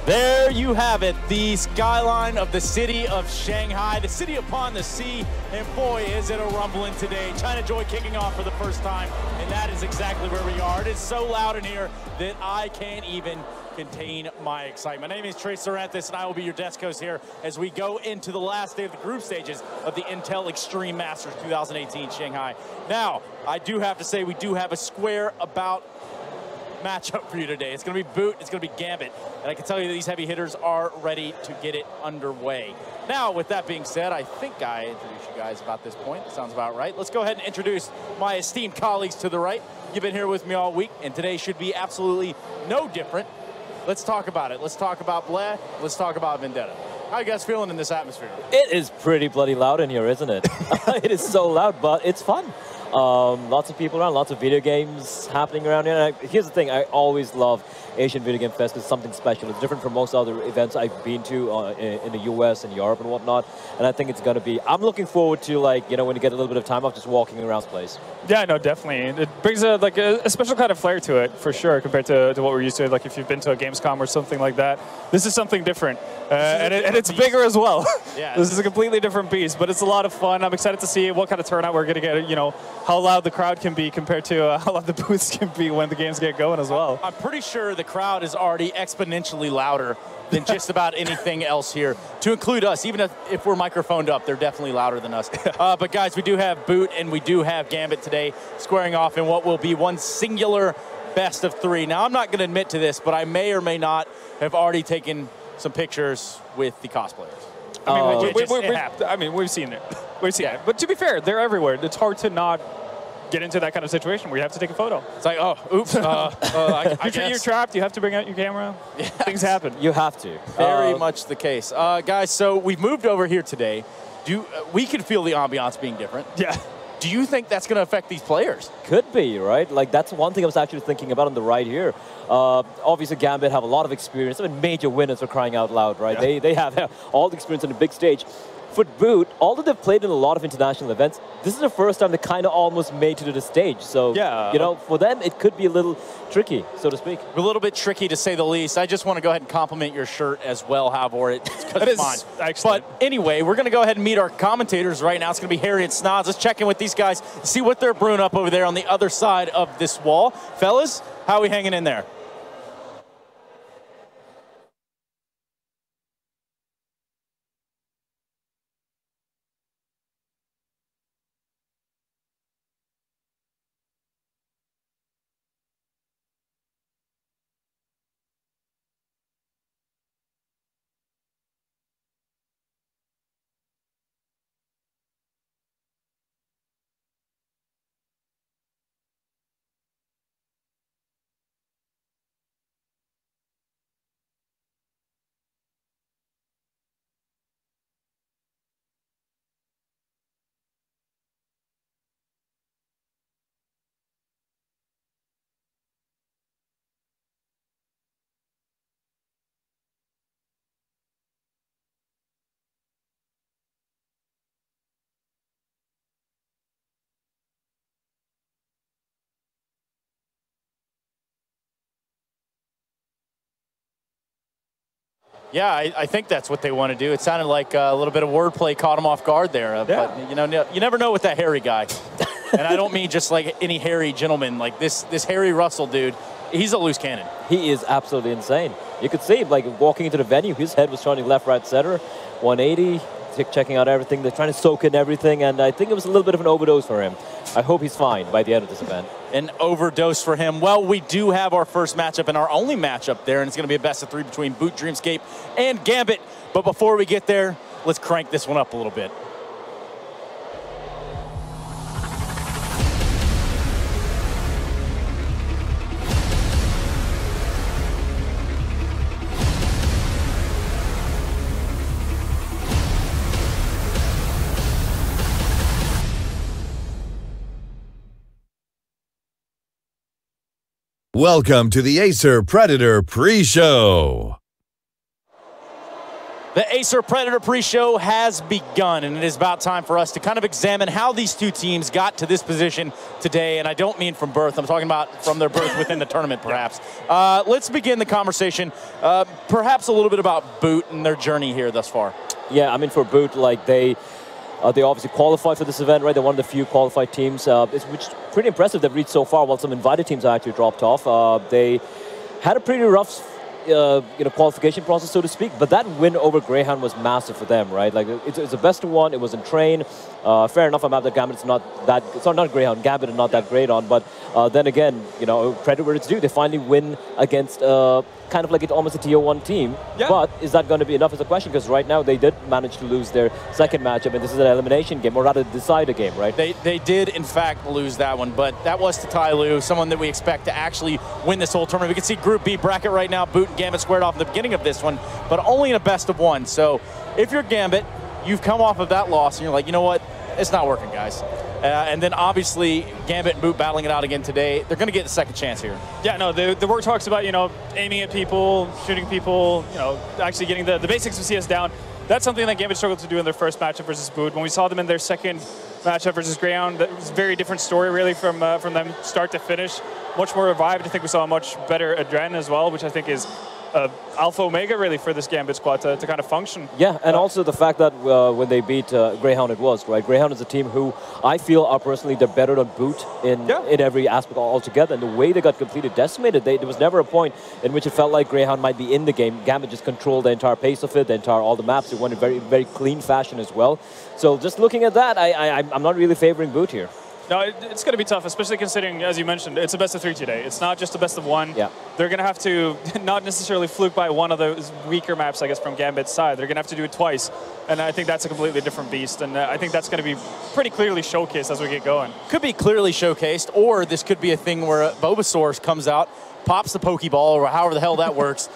There you have it, the skyline of the city of Shanghai, the city upon the sea, and boy, is it a rumbling today. China Joy kicking off for the first time, and that is exactly where we are. It is so loud in here that I can't even contain my excitement. My name is Trey Sorrentis, and I will be your desk host here as we go into the last day of the group stages of the Intel Extreme Masters 2018 Shanghai. Now, I do have to say we do have a square about matchup for you today. It's going to be Boot, it's going to be Gambit, and I can tell you that these heavy hitters are ready to get it underway. Now, with that being said, I think I introduced you guys about this point. That sounds about right. Let's go ahead and introduce my esteemed colleagues to the right. You've been here with me all week, and today should be absolutely no different. Let's talk about it. Let's talk about Bleh. Let's talk about Vendetta. How are you guys feeling in this atmosphere? It is pretty bloody loud in here, isn't it? It is so loud, but it's fun. Lots of people around, lots of video games happening around here. And here's the thing, I always love Asian Video Game Fest. It's something special. It's different from most other events I've been to in the US and Europe and whatnot. And I think it's going to be, I'm looking forward to, like, you know, when you get a little bit of time off, just walking around the place. Yeah, no, definitely. It brings a special kind of flair to it, for sure, compared to what we're used to. Like, if you've been to a Gamescom or something like that, this is something different. And it's bigger as well. Yeah, this is a completely different beast, but it's a lot of fun. I'm excited to see what kind of turnout we're going to get, you know, how loud the crowd can be compared to how loud the booths can be when the games get going as well. I'm pretty sure the crowd is already exponentially louder than just about anything else here, to include us. Even if we're microphoned up, they're definitely louder than us. But guys, we do have Boot and we do have Gambit today, squaring off in what will be one singular best of three. Now, I'm not going to admit to this, but I may or may not have already taken some pictures with the cosplayers. I mean, we've seen it. We've seen it. But to be fair, they're everywhere. It's hard to not get into that kind of situation where you have to take a photo. It's like, oh, oops. You're trapped. You have to bring out your camera. Yes. Things happen. You have to. Very much the case. Guys, so we've moved over here today. We can feel the ambiance being different. Yeah. Do you think that's going to affect these players? Could be, right? Like, that's one thing I was actually thinking about on the right here. Obviously, Gambit have a lot of experience. I mean, major winners for crying out loud, right? Yeah. They have all the experience on the big stage. For Boot, although they've played in a lot of international events, this is the first time they kind of almost made it to the stage. So, yeah, you know, for them, it could be a little tricky, so to speak. A little bit tricky, to say the least. I just want to go ahead and compliment your shirt as well, Halvor. It's fine. Excellent. But anyway, we're going to go ahead and meet our commentators right now. It's going to be Harry and Snods. Let's check in with these guys, see what they're brewing up over there on the other side of this wall. Fellas, how are we hanging in there? Yeah, I think that's what they want to do. It sounded like a little bit of wordplay caught them off guard there. Yeah. But, you know, you never know with that Harry guy. And I don't mean just like any hairy gentleman. Like this Harry Russell dude, he's a loose cannon. He is absolutely insane. You could see, like, walking into the venue, his head was turning left, right, center, 180, checking out everything. They're trying to soak in everything, and I think it was a little bit of an overdose for him. I hope he's fine by the end of this event. An overdose for him. Well, we do have our first matchup and our only matchup there, and it's going to be a best of three between Boot, Dreamscape, and Gambit. But before we get there, let's crank this one up a little bit. Welcome to the Acer Predator pre-show. The Acer Predator pre-show has begun, and it is about time for us to kind of examine how these two teams got to this position today. And I don't mean from birth. I'm talking about from their birth within the tournament, perhaps. Let's begin the conversation, perhaps a little bit about Boot and their journey here thus far. Yeah, I mean, for Boot, like they obviously qualified for this event, right? They're one of the few qualified teams, which is pretty impressive they've reached so far, while some invited teams actually dropped off. They had a pretty rough qualification process, so to speak, but that win over Greyhound was massive for them, right? Like, it's a best of one. It was in train. Fair enough, I'm at the Gambit. It's not Greyhound. Gambit is not that great on, but then again, credit where it's due. They finally win against kind of like almost a Tier 1 team. Yeah. But is that going to be enough is a question, because right now they did manage to lose their second matchup, and this is an elimination game, or rather decide a game, right? They did, in fact, lose that one, but that was to Tai Lu, someone that we expect to actually win this whole tournament. We can see Group B bracket right now. Boot and Gambit squared off in the beginning of this one, but only in a best of one. So if you're Gambit, you've come off of that loss, and you're like, you know what? It's not working, guys. And then obviously Gambit and Boot battling it out again today. They're going to get the second chance here. Yeah, no, the work talks about, aiming at people, shooting people, actually getting the basics of CS down. That's something that Gambit struggled to do in their first matchup versus Boot. When we saw them in their second matchup versus Greyhound, that was a very different story, really, from them start to finish. Much more revived. I think we saw a much better Adren as well, which I think is alpha omega, really, for this Gambit squad to kind of function. Yeah, and also the fact that when they beat Greyhound, it was, right? Greyhound is a team who I feel are personally they're better than Boot in every aspect altogether. And the way they got completely decimated, there was never a point in which it felt like Greyhound might be in the game. Gambit just controlled the entire pace of it, all the maps. It won in very, very clean fashion as well. So just looking at that, I'm not really favoring Boot here. No, it's going to be tough, especially considering, as you mentioned, it's a best of 3 today. It's not just a best of 1. Yeah. They're going to have to not necessarily fluke by one of those weaker maps, I guess, from Gambit's side. They're going to have to do it twice, and I think that's a completely different beast, and I think that's going to be pretty clearly showcased as we get going. Could be clearly showcased, or this could be a thing where Bulbasaur comes out, pops the Pokeball, or however the hell that works,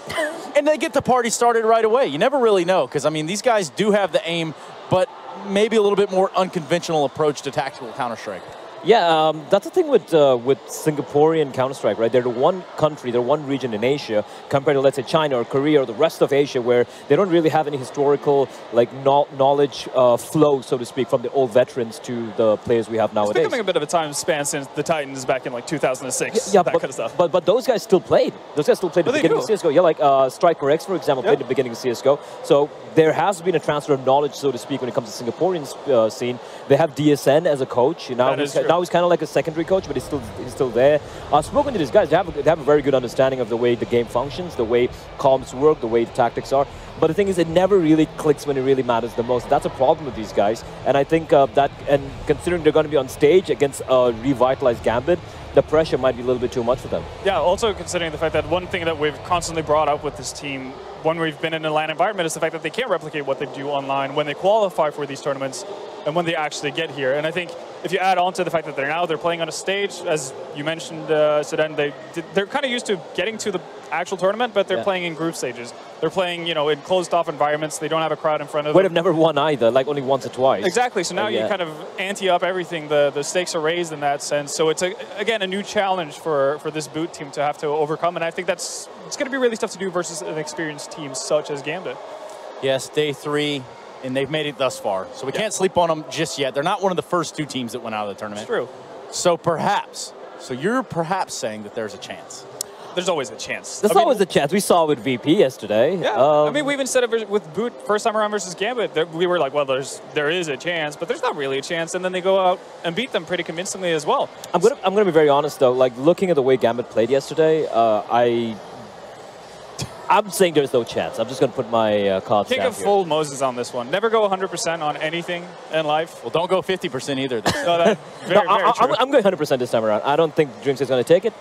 and they get the party started right away. You never really know, because, I mean, these guys do have the aim, but maybe a little bit more unconventional approach to tactical Counter-Strike. Yeah, that's the thing with Singaporean Counter-Strike, right? They're the one country, they're one region in Asia compared to, let's say, China or Korea or the rest of Asia, where they don't really have any historical knowledge flow, so to speak, from the old veterans to the players we have nowadays. It's becoming a bit of a time span since the Titans back in like 2006. Yeah, that kind of stuff. But those guys still played. Those guys still played at the beginning of CSGO. Yeah, like Striker X, for example, played at the beginning of CSGO. So there has been a transfer of knowledge, so to speak, when it comes to Singaporean scene. They have DSN as a coach. Now he's kind of like a secondary coach, but he's still there. I've spoken to these guys. They have a very good understanding of the way the game functions, the way comms work, the way the tactics are. But the thing is, it never really clicks when it really matters the most. That's a problem with these guys. And I think and considering they're going to be on stage against a revitalized Gambit, the pressure might be a little bit too much for them. Yeah, also considering the fact that one thing that we've constantly brought up with this team when we've been in a LAN environment is the fact that they can't replicate what they do online when they qualify for these tournaments and when they actually get here. And I think if you add on to the fact that they're playing on a stage, as you mentioned, Sedan, they're kind of used to getting to the actual tournament, but they're playing in group stages. They're playing, in closed-off environments. They don't have a crowd in front of them. Would have never won either, like only once or twice. Exactly. So now you kind of ante up everything. The stakes are raised in that sense. So it's again a new challenge for this Boot team to have to overcome, and I think it's going to be really tough to do versus an experienced team such as Gambit. Yes, day 3. And they've made it thus far. So we can't sleep on them just yet. They're not one of the first 2 teams that went out of the tournament. It's true. So you're perhaps saying that there's a chance. There's always a chance. There's always a chance. We saw it with VP yesterday. Yeah. I mean, we even said it with Boot first time around versus Gambit. We were like, well, there is a chance, but there's not really a chance. And then they go out and beat them pretty convincingly as well. I'm gonna be very honest though. Like looking at the way Gambit played yesterday, I'm saying there's no chance. I'm just going to put my cards down here. Take a full Moses on this one. Never go 100% on anything in life. Well, don't go 50% either. I'm going 100% this time around. I don't think Dreamscape's going to take it.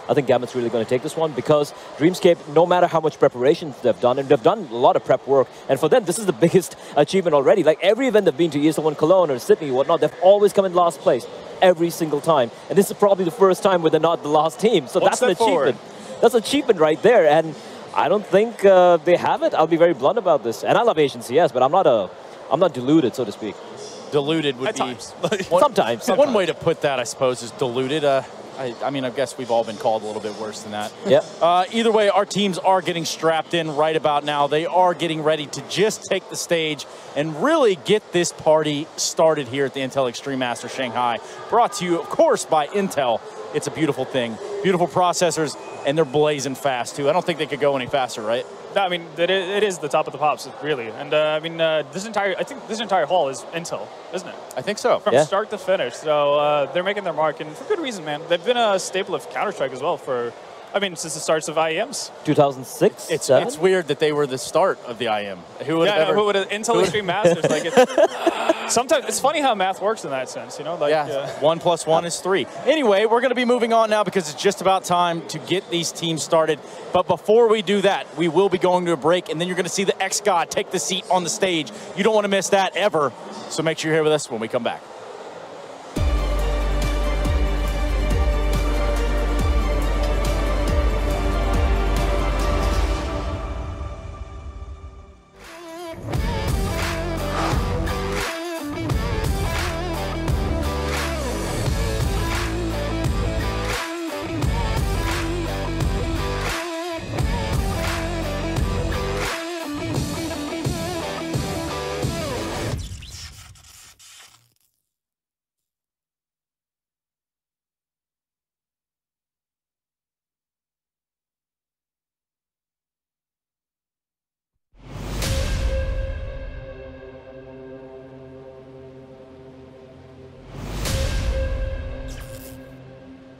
I think Gambit's really going to take this one because Dreamscape, no matter how much preparations they've done, and they've done a lot of prep work, and for them, this is the biggest achievement already. Like every event they've been to, ESL1 Cologne or Sydney or whatnot, they've always come in last place every single time. And this is probably the first time where they're not the last team. So that's an achievement. That's an achievement right there. And I don't think they have it. I'll be very blunt about this. And I love Asian CS, but I'm not deluded, so to speak. Deluded would be... Sometimes. One way to put that, I suppose, is deluded. I mean, I guess we've all been called a little bit worse than that. Yeah. Either way, our teams are getting strapped in right about now. They are getting ready to just take the stage and really get this party started here at the Intel Extreme Master Shanghai. Brought to you, of course, by Intel. It's a beautiful thing. Beautiful processors, and they're blazing fast, too. I don't think they could go any faster, right? No, I mean, it is the top of the pops, really. And I think this entire hall is Intel, isn't it? I think so. From start to finish. So they're making their mark, and for good reason, man. They've been a staple of Counter-Strike as well for, since the starts of IEMs. 2006. It's weird that they were the start of the IEM. Who would have Intel Extreme Masters? Sometimes it's funny how math works in that sense, you know? 1 + 1 is 3. Anyway, we're going to be moving on now because it's just about time to get these teams started. But before we do that, we will be going to a break, and then you're going to see the X-God take the seat on the stage. You don't want to miss that ever, so make sure you're here with us when we come back.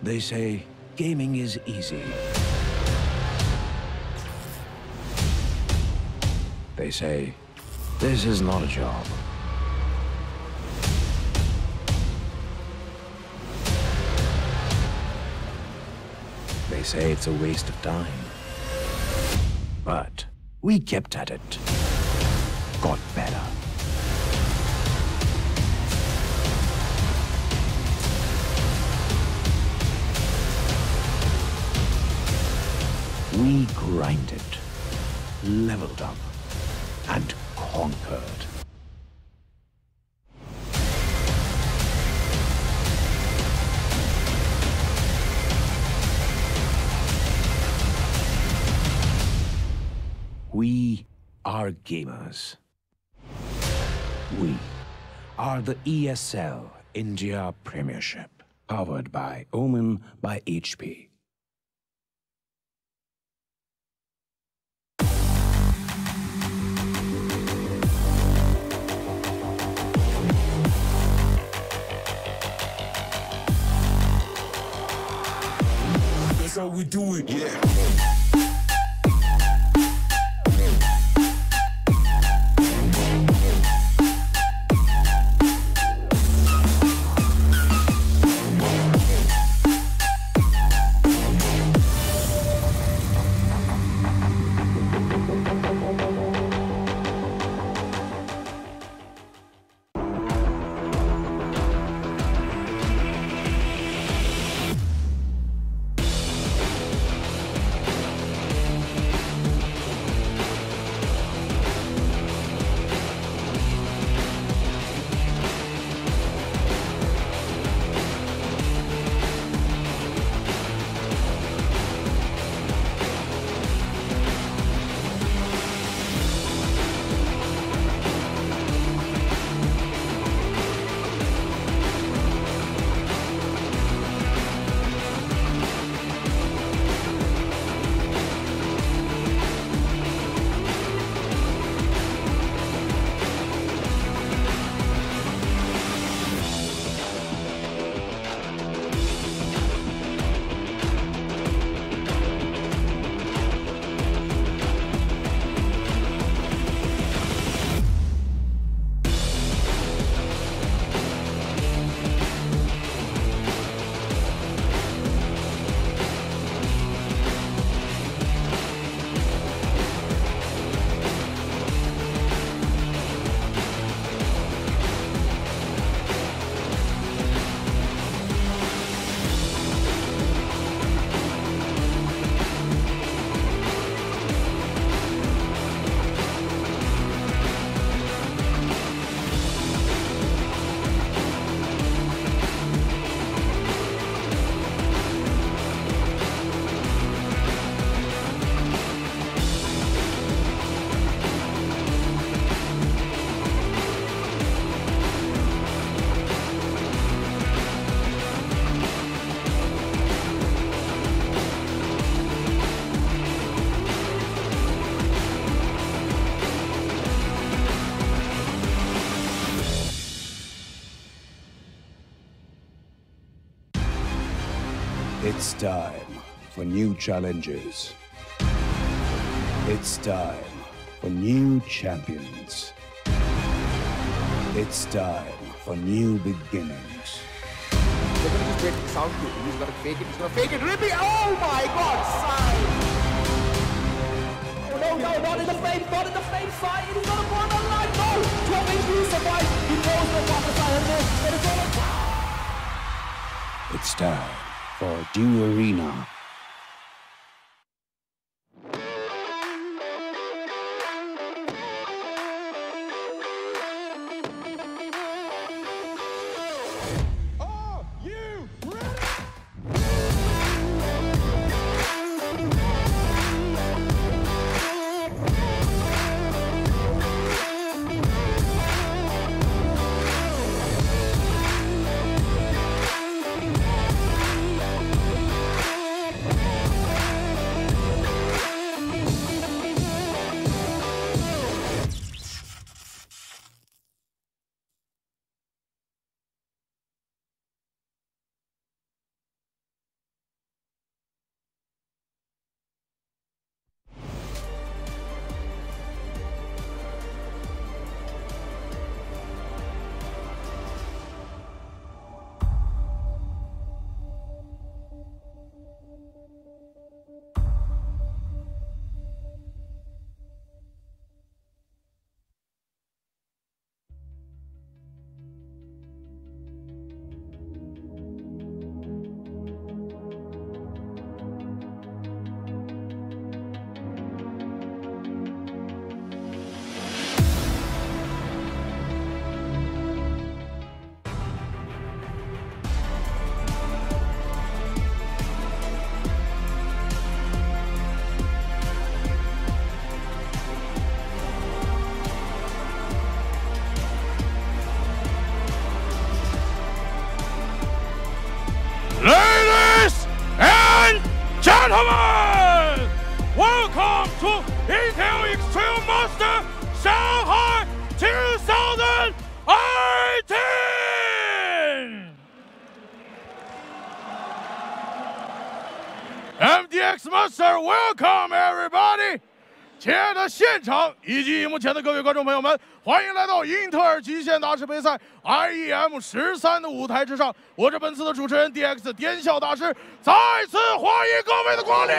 They say gaming is easy. They say this is not a job. They say it's a waste of time. But we kept at it. Got better. We grinded, leveled up, and conquered. We are gamers. We are the ESL India Premiership, powered by Omen by HP. That's how we do it. Yeah. It's time for new challenges. It's time for new champions. It's time for new beginnings. They're gonna just wait for the sound cue. He's gonna fake it. He's gonna fake it. Rippy! Oh my God! Side! Oh no, no, not in the frame! Not in the frame side! He's gonna go on the line! No! 12 HP survives! He knows the proper side of this, but it's all It's time for Dew Arena. Ladies and gentlemen, welcome to Intel Extreme Master Shanghai 2018! MDX Master, welcome everybody! 亲爱的现场以及荧幕前的各位观众朋友们，欢迎来到英特尔极限大师杯赛 IEM 13的舞台之上。我是本次的主持人 DX 颠笑大师，再次欢迎各位的光临。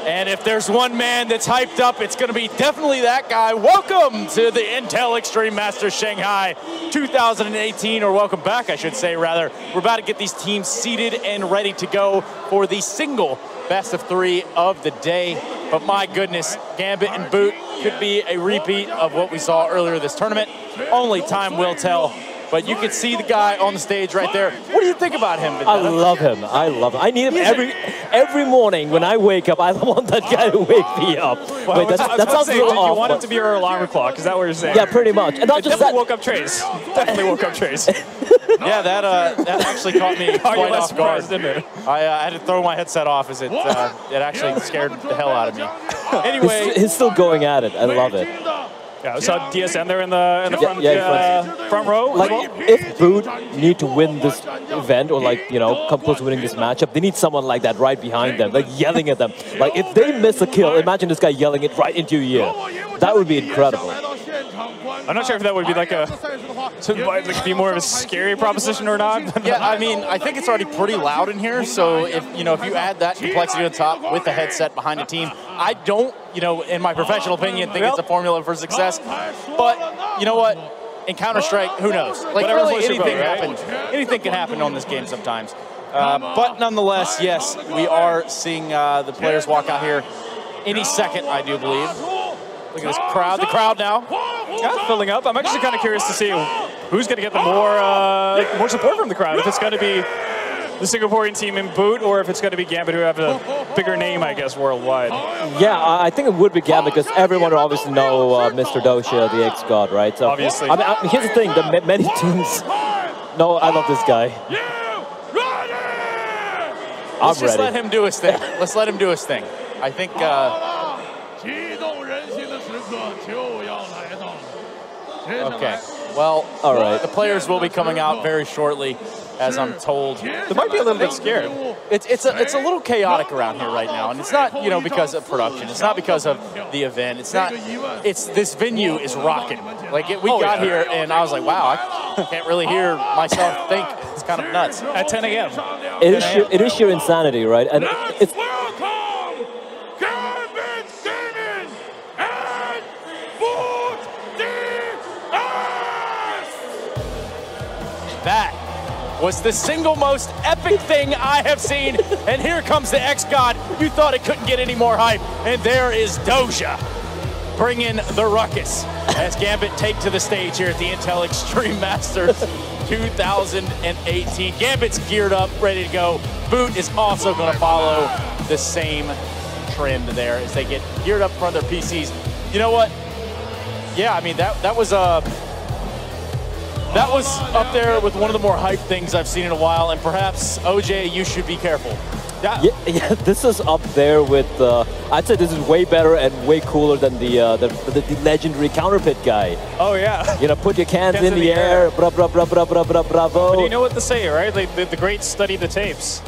And if there's one man that's hyped up, it's going to be definitely that guy. Welcome to the Intel Extreme Masters Shanghai 2018, or welcome back, I should say, rather. We're about to get these teams seated and ready to go for the single best of 3 of the day. But my goodness, Gambit and Boot could be a repeat of what we saw earlier this tournament. Only time will tell. But you can see the guy on the stage right there. What do you think about him, Vincere? I love him. I love him. I need him every morning when I wake up. I want that guy to wake me up. Well, Wait, that sounds a little you off. want it to be your alarm clock? Is that what you're saying? Yeah, pretty much. And not It just definitely that. woke up Trace. Definitely woke up Trace. Yeah, that actually caught me quite off guard. Didn't it? I had to throw my headset off as it actually scared the hell out of me. Anyway, He's still going at it. I love it. Yeah, I saw DSM there in the front, front row. Like, if Boot need to win this event or, like, you know, come close to winning this matchup, they need someone like that right behind them, like yelling at them. Like, if they miss a kill, imagine this guy yelling it right into your ear. That would be incredible. I'm not sure if that would be like be more of a scary proposition or not. yeah, I mean, I think it's already pretty loud in here. So if you add that complexity on top with the headset behind a team, I don't, in my professional opinion, think it's a formula for success. But you know what? In Counter-Strike, who knows? Like, really, anything happens. Anything can happen on this game sometimes. But nonetheless, yes, we are seeing the players walk out here any second, I do believe. Look at this crowd. The crowd now. Yeah, filling up. I'm actually kind of curious to see who's going to get the more support from the crowd. If it's going to be the Singaporean team in Boot, or if it's going to be Gambit, who have a bigger name, I guess, worldwide. Yeah, I think it would be Gambit because everyone will obviously know Mr. Dosha, the X-God, right? So, obviously. I mean, here's the thing, that many teams... No, I love this guy. Let's just let him do his thing. Let's let him do his thing. I think... Okay. Well, All right. the players will be coming out very shortly, as I'm told. They might be a little bit scared. It's a little chaotic around here right now, and it's not because of production. It's not because of the event. It's not. It's this venue is rocking. Like we got here, and I was like, wow, I can't really hear myself think. It's kind of nuts. At 10 a.m. It is sheer insanity, right? And it's Welcome, Gambit Gaming and Boot DS! That was the single most epic thing I have seen. And here comes the X-God. You thought it couldn't get any more hype. And there is Doja bringing the ruckus as Gambit take to the stage here at the Intel Extreme Masters 2018. Gambit's geared up, ready to go. Boot is also going to follow the same trend there as they get geared up in front of their PCs. You know what? Yeah, I mean, that was up there with one of the more hype things I've seen in a while, and perhaps, OJ, you should be careful. Yeah, this is up there with, I'd say this is way better and way cooler than the legendary counterpit guy. Oh, yeah. You know, put your cans in the air, bravo. But you know what to say, right? Like, the greats study the tapes.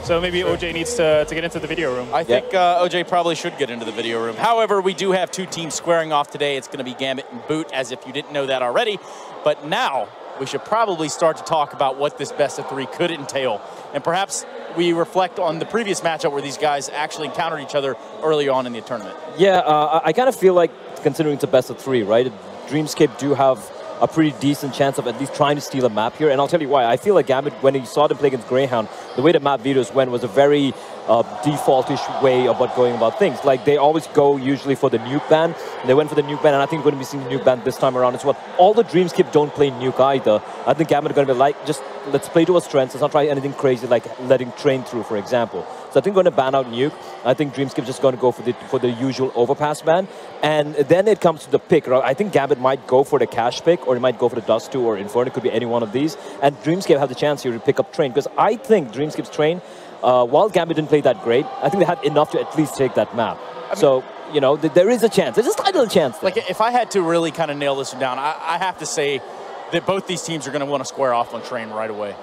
So maybe OJ needs to get into the video room. I think OJ probably should get into the video room. However, we do have two teams squaring off today. It's going to be Gambit and Boot, as if you didn't know that already. But now we should probably start to talk about what this best-of-3 could entail. And perhaps we reflect on the previous matchup where these guys actually encountered each other early on in the tournament. Yeah, I kind of feel like, considering it's a best-of-3, right? Dreamscape do have a pretty decent chance of at least trying to steal a map here. And I'll tell you why. I feel like Gambit, when he saw them play against Greyhound, the way the map videos went was a very defaultish way about going about things. Like, they always go usually for the nuke ban. They went for the nuke ban, and I think we're going to be seeing the nuke ban this time around as well. All the Dreamscape don't play nuke either. I think Gambit are going to be like, just let's play to our strengths. Let's not try anything crazy like letting train through, for example. So I think we're going to ban out nuke. I think Dreamscape just going to go for the usual overpass ban. And then it comes to the pick. Right? I think Gambit might go for the cash pick, or he might go for the Dust 2 or Inferno. It could be any one of these. And Dreamscape have the chance here to pick up Train, because I think Dreamscape's Train, while Gambit didn't play that great, I think they had enough to at least take that map. I mean, so, you know, there is a chance. There's just a little chance there. Like, if I had to really kind of nail this one down, I have to say that both these teams are going to want to square off on Train right away.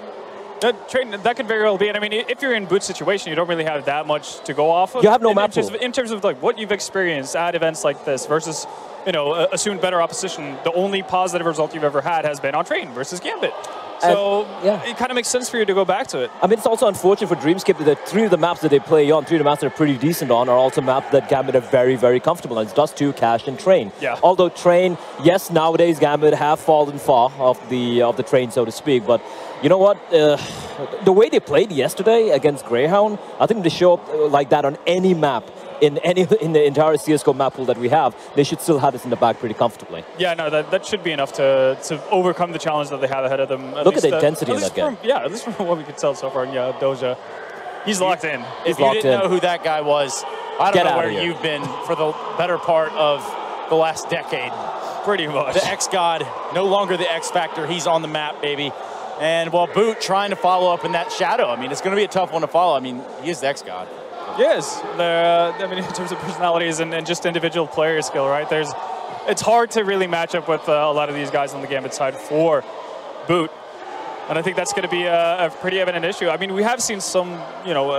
Train, that could very well be. And I mean, if you're in Boot's situation, you don't really have that much to go off of. You have no map pool. In terms of like what you've experienced at events like this versus, you know, assumed better opposition, the only positive result you've ever had has been on Train versus Gambit. So it kind of makes sense for you to go back to it. I mean, it's also unfortunate for Dreamscape that 3 of the maps that they play on, 3 of the maps that are pretty decent on, are also maps that Gambit are very, very comfortable on. It's Dust 2, Cash, and Train. Yeah. Although Train, yes, nowadays Gambit have fallen far of the Train, so to speak. But you know what? The way they played yesterday against Greyhound, I think they show up like that on any map. In the entire CSGO map pool that we have, they should still have this in the bag pretty comfortably. Yeah, no, that should be enough to overcome the challenge that they have ahead of them. Look at the intensity in that game. Yeah, at least from what we could tell so far. Yeah, Doja, he's locked in. If you didn't know who that guy was, I don't know where you've been for the better part of the last decade. Pretty much. The X-God, no longer the X-Factor. He's on the map, baby. And while Boot trying to follow up in that shadow, I mean, it's going to be a tough one to follow. I mean, he is the X-God. Yes, I mean, in terms of personalities and just individual player skill, right? It's hard to really match up with a lot of these guys on the Gambit side for Boot. And I think that's going to be a pretty evident issue. I mean, we have seen some, you know,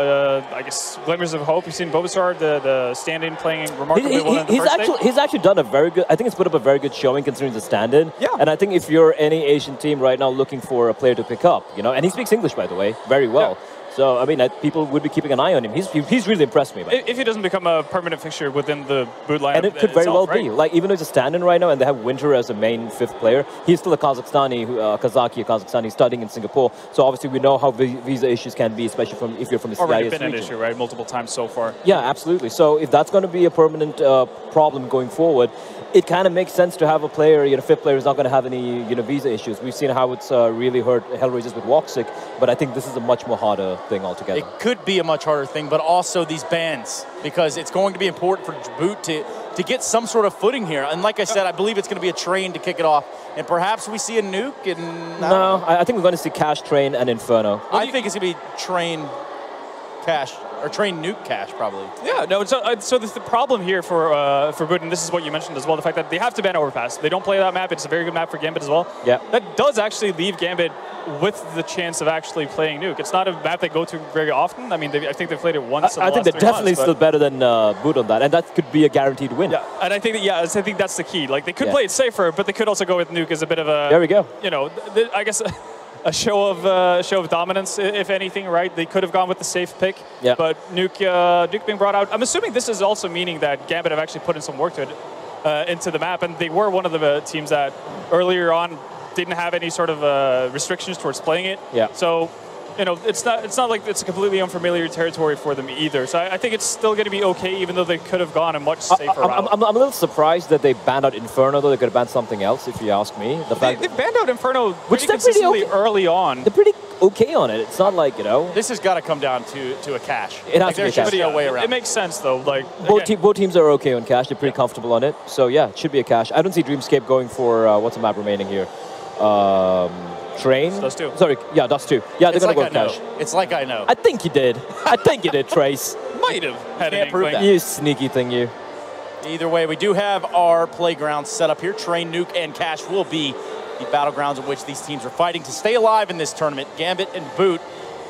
I guess, glimmers of hope. We've seen Bobasar, the stand-in, playing remarkably well in the first day. He's actually done a very good, I think he's put up a very good showing considering the stand-in. Yeah. And I think if you're any Asian team right now looking for a player to pick up, you know, and he speaks English, by the way, very well. Yeah. So, I mean, people would be keeping an eye on him. He's really impressed me. If he doesn't become a permanent fixture within the Boot lineup, and it could very well be. Like, even though he's a stand-in right now and they have Winter as a main 5th player, he's still a Kazakhstani studying in Singapore. So, obviously, we know how visa issues can be, especially if you're from the CIS already been region. An issue, right? Multiple times so far. Yeah, absolutely. So, if that's going to be a permanent problem going forward, it kind of makes sense to have a player, you know, 5th player is not going to have any, you know, visa issues. We've seen how it's really hurt Hellraisers with Woxic, but I think this is a much more harder thing altogether. It could be a much harder thing, but also these bans, because it's going to be important for Boot to get some sort of footing here. And like I said, I believe it's going to be a Train to kick it off, and perhaps we see a nuke. And no, I think we're going to see Cash, Train, and Inferno. I think it's going to be Train, Cash. or train Nuke Cash, probably. Yeah, no, so the problem here for Boot, and this is what you mentioned as well, the fact that they have to ban Overpass. They don't play that map. It's a very good map for Gambit as well. Yeah. That does actually leave Gambit with the chance of actually playing Nuke. It's not a map they go to very often. I mean, I think they've played it once in the I think last they're 3 definitely months, still better than Boot on that, and that could be a guaranteed win. Yeah, and I think that's the key. Like, they could play it safer, but they could also go with Nuke as a bit of a... There we go. You know, I guess a show of dominance, if anything, right? They could have gone with the safe pick, but Nuke being brought out. I'm assuming this is also meaning that Gambit have actually put in some work to it, into the map, and they were one of the teams that earlier on didn't have any sort of restrictions towards playing it. Yeah. So, you know, it's not like it's a completely unfamiliar territory for them either. So I think it's still going to be okay, even though they could have gone a much safer route. I'm a little surprised that they banned out Inferno, though. They could have banned something else, if you ask me. They banned out Inferno pretty consistently early on. They're pretty okay on it. It's not like, you know. This has got to come down to a cash. It has to be a cash. There's a way around. It makes sense, though. Like both teams are okay on cash. They're pretty comfortable on it. So, yeah, it should be a cash. I don't see Dreamscape going for, what's the map remaining here? Train? Dust 2. Sorry, yeah, Dust 2. Yeah, they're going to go cash. It's like I know. I think you did. I think you did, Trace. Might have had Can't prove that. You sneaky thing, you. Either way, we do have our playground set up here. Train, Nuke, and Cash will be the battlegrounds in which these teams are fighting to stay alive in this tournament. Gambit and Boot.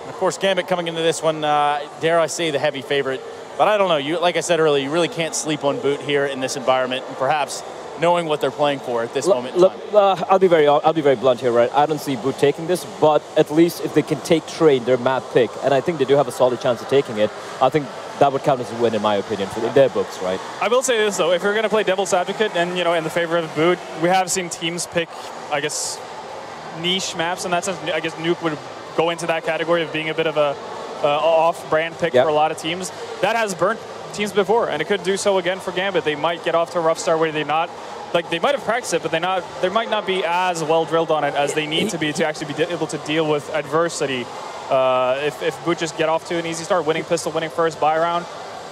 And of course, Gambit coming into this one, dare I say, the heavy favorite. But I don't know. Like I said earlier, you really can't sleep on Boot here in this environment, and perhaps knowing what they're playing for at this moment in time. I'll be very blunt here, right? I don't see Boot taking this, but at least if they can take Train, their map pick, and I think they do have a solid chance of taking it, I think that would count as a win in my opinion for their books, right? I will say this though, if you're going to play devil's advocate and, you know, in the favor of Boot, we have seen teams pick, I guess, niche maps in that sense. I guess Nuke would go into that category of being a bit of a off-brand pick for a lot of teams. That has burnt teams before, and it could do so again for Gambit. They might get off to a rough start where they might have practiced it, but they might not be as well drilled on it as they need to be to actually be able to deal with adversity. If Boot just get off to an easy start, winning pistol, winning first, buy round.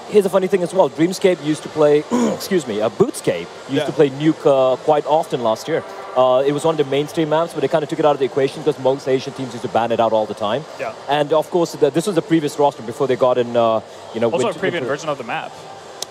Here's a funny thing as well. Dreamscape used to play, excuse me, Bootscape used to play Nuke quite often last year. It was one of the mainstream maps, but they kind of took it out of the equation because most Asian teams used to ban it out all the time. Yeah. And of course, this was the previous roster before they got in, you know. Also a previous version of the map.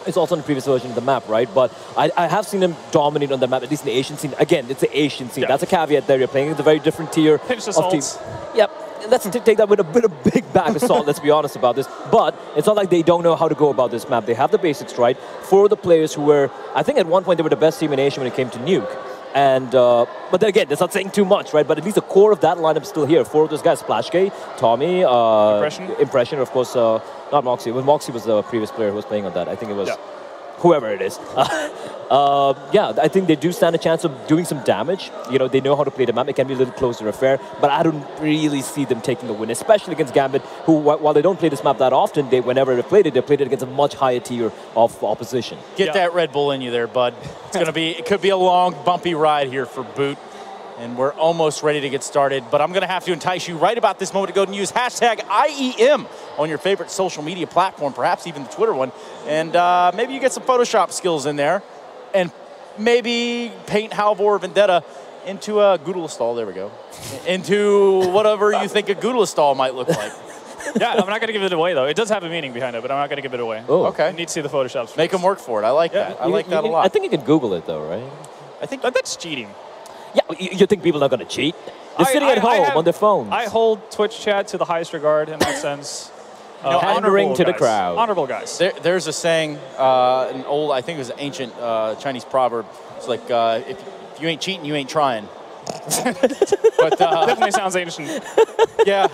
It's also in the previous version of the map, right? But I have seen them dominate on the map, at least in the Asian scene. Again, it's the Asian scene. That's a caveat there. You're playing with a very different tier of teams. Yep. Let's take that with a bit of big bag of salt, let's be honest about this. But it's not like they don't know how to go about this map. They have the basics right. For the players who were, I think at one point they were the best team in Asia when it came to Nuke. And, but then again, that's not saying too much, right? But at least the core of that lineup is still here. 4 of those guys, Splashgate, Tommy, Impression, of course, not Moxie. Well, Moxie was the previous player who was playing on that. I think it was whoever it is. Yeah, I think they do stand a chance of doing some damage. You know, they know how to play the map. It can be a little closer affair, but I don't really see them taking a win, especially against Gambit, who, while they don't play this map that often, whenever they played it against a much higher tier of opposition. Get that Red Bull in you there, bud. It's gonna be, it could be a long, bumpy ride here for Boot. And we're almost ready to get started, but I'm going to have to entice you right about this moment to go and use hashtag IEM on your favorite social media platform, perhaps even the Twitter one. And maybe you get some Photoshop skills in there and maybe paint Halvor Vendetta into a Goodlestall. There we go. Into whatever you think a Goodlestall might look like. Yeah, I'm not going to give it away, though. It does have a meaning behind it, but I'm not going to give it away. Oh. Okay. You need to see the Photoshops. Make them work for it. I like that. I like that a lot. I think you can Google it, though, right? I think that's cheating. Yeah, you think people are going to cheat? They're sitting at home on their phones. I hold Twitch chat to the highest regard in that sense. Pandering to the crowd. Honorable guys. There's a saying, an old, I think it was an ancient Chinese proverb. It's like, if you ain't cheating, you ain't trying. But definitely sounds ancient. Yeah,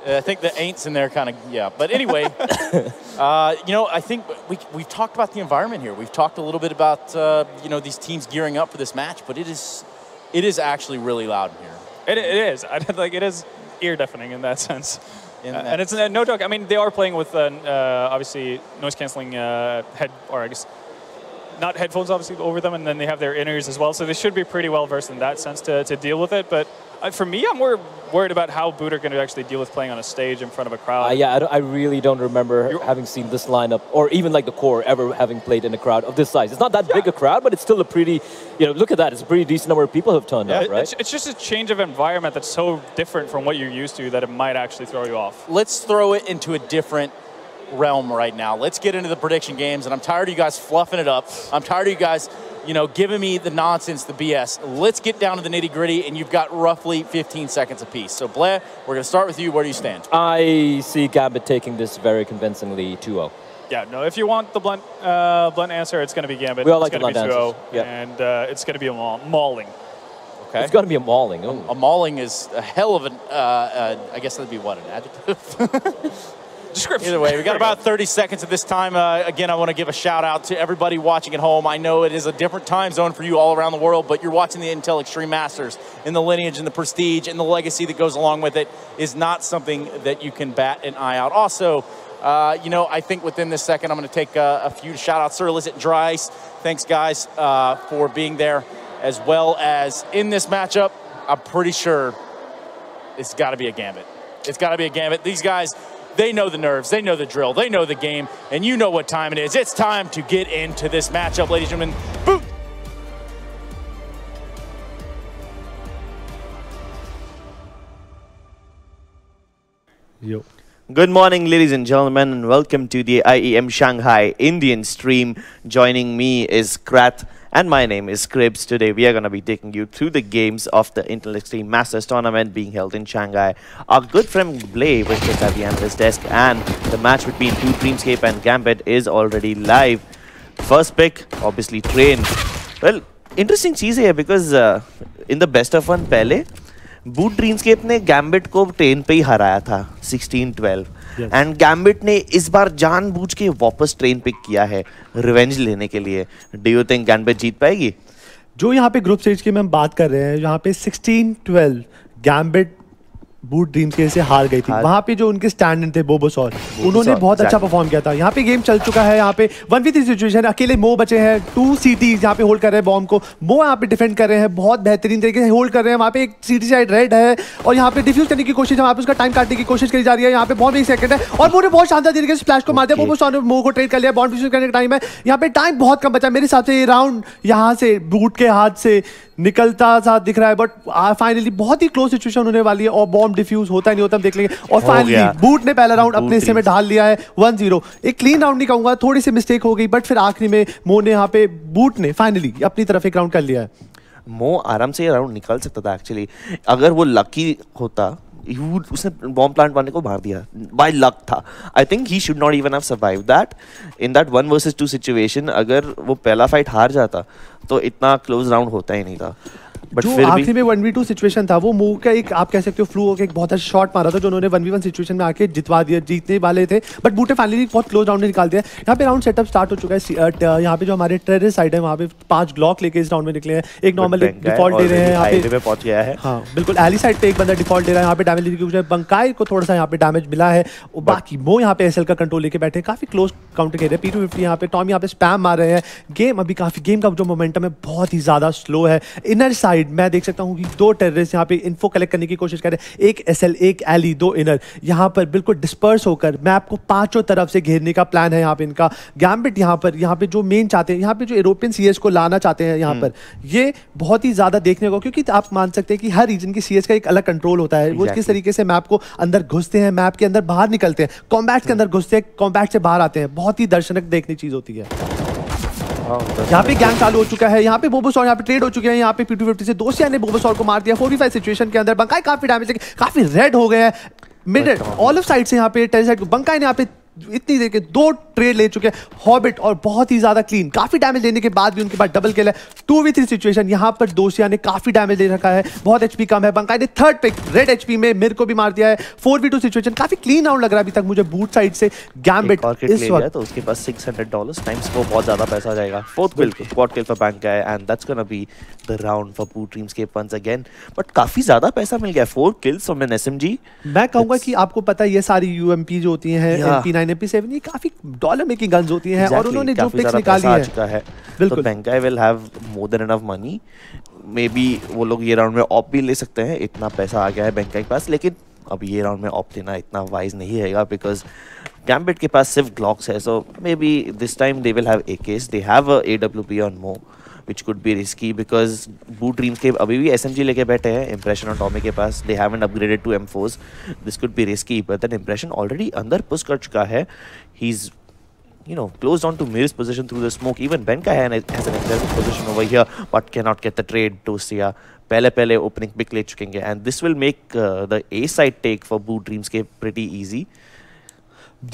I think the ain't's in there kind of, yeah. But anyway, you know, I think we've talked about the environment here. We've talked a little bit about, you know, these teams gearing up for this match, but it is actually really loud in here. It is. Like, it is ear-deafening in that sense. And it's no joke. I mean, they are playing with, obviously, noise-canceling head, or I guess, not headphones, obviously, over them, and then they have their in-ears as well. So they should be pretty well-versed in that sense to deal with it. But for me, I'm more worried about how Boot are going to actually deal with playing on a stage in front of a crowd. Yeah, I really don't remember having seen this lineup, or even like the core, ever having played in a crowd of this size. It's not that big a crowd, but it's still a pretty, you know, look at that. It's a pretty decent number of people who have turned out, right? It's just a change of environment that's so different from what you're used to that it might actually throw you off. Let's throw it into a different realm right now. Let's get into the prediction games, and I'm tired of you guys fluffing it up. I'm tired of you guys, you know, giving me the nonsense, the BS. Let's get down to the nitty-gritty, and you've got roughly 15 seconds apiece. So, Blair, we're going to start with you. Where do you stand? I see Gambit taking this very convincingly 2-0. Yeah, no, if you want the blunt answer, it's going to be Gambit. We all like it's the going to be 2-0, yeah. and it's going to be a mauling. Okay. It's going to be a mauling. A mauling is a hell of an, I guess that'd be what, an adjective? Description. Either way, we got about 30 seconds at this time. Again, I want to give a shout out to everybody watching at home. I know it is a different time zone for you all around the world, but you're watching the Intel Extreme Masters, and the lineage and the prestige and the legacy that goes along with it is not something that you can bat an eye out. Also, you know, I think within this second, I'm going to take a few shout outs. Sir Illicit and Dries, thanks guys for being there, as well as in this matchup. I'm pretty sure it's got to be a Gambit. It's got to be a Gambit. These guys, they know the nerves, they know the drill, they know the game, and you know what time it is. It's time to get into this matchup, ladies and gentlemen. Boot! Yo. Good morning, ladies and gentlemen, and welcome to the IEM Shanghai Indian stream. Joining me is Krat, and my name is Cribs. Today we are going to be taking you through the games of the Intel Extreme Masters tournament being held in Shanghai. Our good friend Blay was just at the analyst desk, and the match between Two Dreamscape and Gambit is already live. First pick, obviously Train. Well, interesting चीज़ है because in the best of one पहले boot ड्रीम्सकेप ने gambit को train पे ही हराया था 16-12 and gambit ने इस बार जानबूझ के वापस ट्रेन पिक किया है रिवेंज लेने के लिए. डू यू थिंक गैम्बिट जीत पाएगी? जो यहाँ पे ग्रुप स्टेज की हम बात कर रहे हैं, यहाँ पे 16-12 गैम्बिट बूट ड्रीम्स के से हार गई थी. वहाँ पे जो उनके स्टैंड इन थे बोबोसॉर, उन्होंने बहुत अच्छा परफॉर्म किया था. यहाँ पे गेम चल चुका है. यहाँ पे 1v3 सिचुएशन, अकेले मो बचे हैं. 2 CTs यहाँ पे होल्ड कर रहे हैं बॉम्ब को. मो यहाँ पे डिफेंड कर रहे हैं, बहुत बेहतरीन तरीके से होल्ड कर रहे हैं. वहाँ पे एक CT साइड रेड है और यहाँ पे डिफ्यूज करने की कोशिश है. वहाँ पे उसका टाइम काटने की कोशिश करी जा रही है. यहाँ पे बॉम्ब 1 सेकंड है और मोने बहुत शानदार तरीके से स्प्लैश को मार दिया. बोबोसॉर ने मो को ट्रेड कर लिया. बॉम्ब डिफ्यूज करने का टाइम है. यहाँ पे टाइम बहुत कम बचा. मेरे हिसाब से ये राउंड यहाँ से बूट के हाथ से निकलता सा दिख रहा है, बट फाइनली बहुत ही क्लोज सिचुएशन होने वाली है और बॉम्ब डिफ्यूज होता नहीं होता हम देख लेंगे. और फाइनली बूट ने पहला राउंड अपने हिस्से में ढाल लिया है 1-0. एक क्लीन राउंड नहीं कहूंगा, थोड़ी सी मिस्टेक हो गई, बट फिर आखिरी में मो ने यहाँ पे बूट ने फाइनली अपनी तरफ एक राउंड कर लिया है. मो आराम से ये राउंड निकल सकता था एक्चुअली, अगर वो लकी होता. उसने बॉम्ब प्लांट वाले को मार दिया, बाय लक था. I think he should not even have survive that in that 1 versus 2 situation. अगर वो पहला फाइट हार जाता तो इतना क्लोज राउंड होता ही नहीं था. जो आखिरी में 1v2 सिचुएशन था वो मूव का एक आप कह सकते हो फ्लू होकर एक बहुत अच्छा शॉट मारा था जो उन्होंने 1v1 सिचुएशन में आके जितवा दिया, जीतने वाले थे, बट बूटे फाइनली बहुत क्लोज राउंड निकाल दिया. यहाँ पे राउंड सेटअप स्टार्ट हो चुका है. यहाँ पे जो हमारे टेररिस्ट साइड है वहाँ पे 5 ग्लॉक लेके इस राउंड में निकले हैं. एक नॉर्मल डिफॉल्ट दे रहे हैं यहाँ पे पहुंच गया है. हाँ बिल्कुल, एली साइड पे एक बंदा डिफॉल्ट दे रहा है. यहाँ पे डैमेज लेने की बंकाई को थोड़ा सा यहाँ पे डैमेज मिला है. बाकी वो यहाँ पे SL का कंट्रोल लेके बैठे, काफी क्लोज काउंटर खेल रहे हैं. P250 यहाँ पे टॉम यहाँ पे स्पैम मार रहे हैं. गेम अभी काफी गेम का जो मोमेंटम है बहुत ही ज्यादा स्लो है. इनर साइड मैं देख सकता हूँ कि 2 टेररिस्ट यहाँ पे इन्फो कलेक्ट करने की कोशिश कर रहे हैं. एक SL, एक एली, 2 इनर यहाँ पर बिल्कुल डिस्पर्स होकर मैप को 5 तरफ से घेरने का प्लान है यहाँ पे इनका. गैम्बिट यहाँ पे जो मेन चाहते हैं, यहाँ पे जो यूरोपियन CS को लाना चाहते हैं यहाँ पर, ये बहुत ही ज्यादा देखने को, क्योंकि आप मान सकते हैं कि हर रीजन की CS का एक अलग कंट्रोल होता है. वो किस तरीके से मैप को अंदर घुसते हैं, मैप के अंदर बाहर निकलते हैं, कॉम्बैट के अंदर घुसते हैं, कॉम्बैट से बाहर आते हैं. बहुत ही दर्शनक देखने चीज होती है. यहाँ पे गैंग चालू हो चुका है. यहाँ पे बोबोसॉर यहाँ पे ट्रेड हो चुके हैं. यहाँ पे P250 से दोस्तिया ने बोबोसॉर को मार दिया 45 सिचुएशन के अंदर. बंकाई काफी डैमेज है, काफी रेड हो गए हैं. मिड ऑल ऑफ साइड से यहाँ पे टेरर साइड बंकाई ने यहाँ पे इतनी देर के 2 ट्रेड ले चुके हैं. हॉबिट और बहुत ही ज्यादा क्लीन, काफी डैमेज लेने के बाद भी उनके पास डबल किल है. 2v3 सिचुएशन, यहाँ पर दोस्तिया ने काफी डैमेज ले रखा है, बहुत HP कम है. बंकाई ने 3rd पिक रेड HP में मिर को भी मार दिया है. 4v2 सिचुएशन, काफी क्लीन राउंड लग रहा है अभी तक मुझे बूट साइड से. गैम्बिट इस वक्त तो उसके पास $600 टाइम्स वो बहुत ज्यादा पैसा आ जाएगा. 4th kill, quad kill for Bankai, and that's gonna be the round for Boot Dreamscape once again. But काफी ज्यादा पैसा मिल गया, 4 किल्स फ्रॉम एन SMG. मैं कहूंगा कि आपको पता है ये सारी UMP जो होती हैं, MP9 MP7, ये काफी डॉलर मेकिंग गन्स होती हैं. और उन्होंने जो पिक्स निकाली है बिल्कुल, Bankai will have more than enough money. May be वो लोग ये राउंड में ऑप भी ले सकते हैं, इतना पैसा आ गया है बंकाई के पास. लेकिन अब ये राउंड में ऑप लेना इतना वाइज नहीं रहेगा बिकॉज गैम्बिट के पास सिर्फ ग्लॉक्स है. So may be this time they will have AKs. They have AWP on Mo, which could be risky because Boot Dreamscape अभी भी SMG लेके बैठे हैं, Impression और Tommy के पास, they haven't upgraded to M4s. This could be risky, but then Impression already अंदर push कर चुका है. He's closed on to Mir's position through the smoke. Even Benka has an aggressive position over here, but cannot get the trade. Dosia पहले opening pick ले चुकेंगे, and this will make the A side take for Boot Dreamscape pretty easy.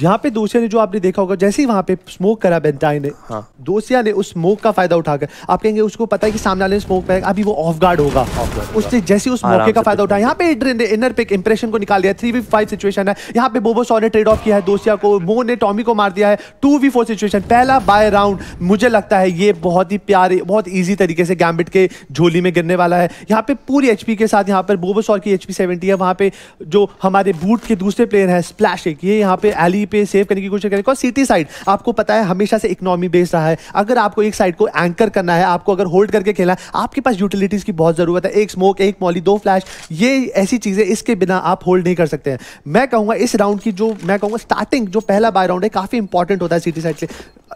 यहाँ पे दोसिया ने जो आपने देखा होगा, जैसे ही वहाँ पे स्मोक करा बेंटाई ने, दोसिया ने उस स्मोक का फायदा उठाकर, आप कहेंगे उसको पता है कि सामने वाले स्मोक पे अभी वो ऑफ गार्ड होगा, उसने जैसे उस मौके का फायदा उठाया, यहाँ पे एड्रियन ने इनर पिक इंप्रेशन को निकाल दिया, 3v5 सिचुएशन है, यहाँ पे बोबोसॉर ने ट्रेड ऑफ किया है दोसिया को, मो ने टॉमी को मार दिया है, 2v4 सिचुएशन, पहला बाय राउंड, मुझे लगता है ये बहुत ही प्यारे, बहुत ईजी तरीके से गैम्बिट के झोली में गिरने वाला है। यहाँ पे पूरी एचपी के साथ, यहाँ पर बोबोसॉर की एचपी 70 है, वहाँ पे जो हमारे बूट के दूसरे प्लेयर है स्प्लैश, ये यहाँ पे एली पे सेव करने की कोशिश करें। और सिटी साइड आपको पता है हमेशा से इकोनॉमी बेस्ड रहा है, अगर आपको एक साइड को एंकर करना है, आपको अगर होल्ड करके खेलना है, आपके पास यूटिलिटीज की बहुत जरूरत है, एक स्मोक, एक मॉली, 2 फ्लैश, ये ऐसी चीजें इसके बिना आप होल्ड नहीं कर सकते हैं। मैं कहूंगा इस राउंड की जो मैं कहूंगा स्टार्टिंग जो पहला बाय राउंड है काफी इंपॉर्टेंट होता है सिटी साइड से।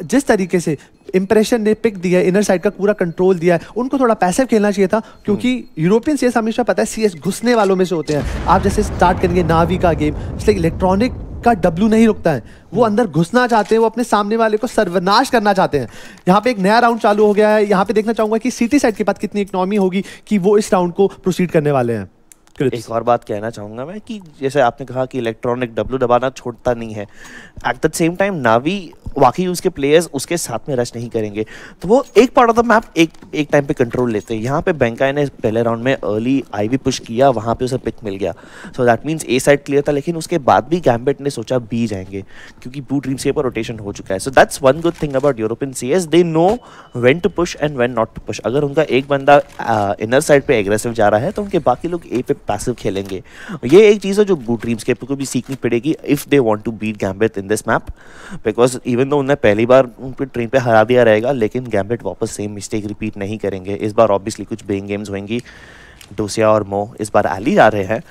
जिस तरीके से इंप्रेशन ने पिक दिया, इनर साइड का पूरा कंट्रोल दिया है, उनको थोड़ा पैसिव खेलना चाहिए था, क्योंकि यूरोपियन सीएस हमेशा पता है सीएस घुसने वालों में से होते हैं। आप जैसे स्टार्ट करेंगे नावी का गेम, इसलिए इलेक्ट्रॉनिक का डब्ल्यू नहीं रुकता है, वो अंदर घुसना चाहते हैं, वो अपने सामने वाले को सर्वनाश करना चाहते हैं। यहाँ पे एक नया राउंड चालू हो गया है, यहाँ पे देखना चाहूंगा कि सिटी साइड के पास कितनी इकोनॉमी होगी कि वो इस राउंड को प्रोसीड करने वाले हैं। एक और बात कहना चाहूंगा मैं कि जैसे आपने कहा कि इलेक्ट्रॉनिक डब्ल्यू दबाना छोड़ता नहीं है, एट द सेम टाइम नावी वाकई उसके प्लेयर्स उसके साथ में रश नहीं करेंगे, तो वो एक पार्ट ऑफ द मैप एक टाइम पे कंट्रोल लेते हैं। यहाँ पे बेंकाई ने पहले राउंड में अर्ली आईवी पुश किया, वहाँ पे उसे पिक मिल गया, so that means A side clear था, लेकिन उसके बाद भी गैम्बिट ने सोचा बी जाएंगे क्योंकि बूट ड्रीम्सकेप पर रोटेशन हो चुका है। So that's one good thing about European CS, they know when to push and when not to push. अगर उनका एक बंदा इनर साइड पे एग्रेसिव जा रहा है तो उनके बाकी लोग ए पे पैसिव खेलेंगे। ये एक चीज़ है जो बूट ड्रीम्सकेप को भी सीखनी पड़ेगी if they want to beat Gambit in this map, because even though उन्हें पहली बार उनको ट्रेन पे हरा दिया रहेगा, लेकिन गैम्बिट वापस सेम मिस्टेक रिपीट नहीं करेंगे। इस बार ऑब्वियसली कुछ ब्रेन गेम्स होंगी, डोसिया और मो इस बार एली आ रहे हैं।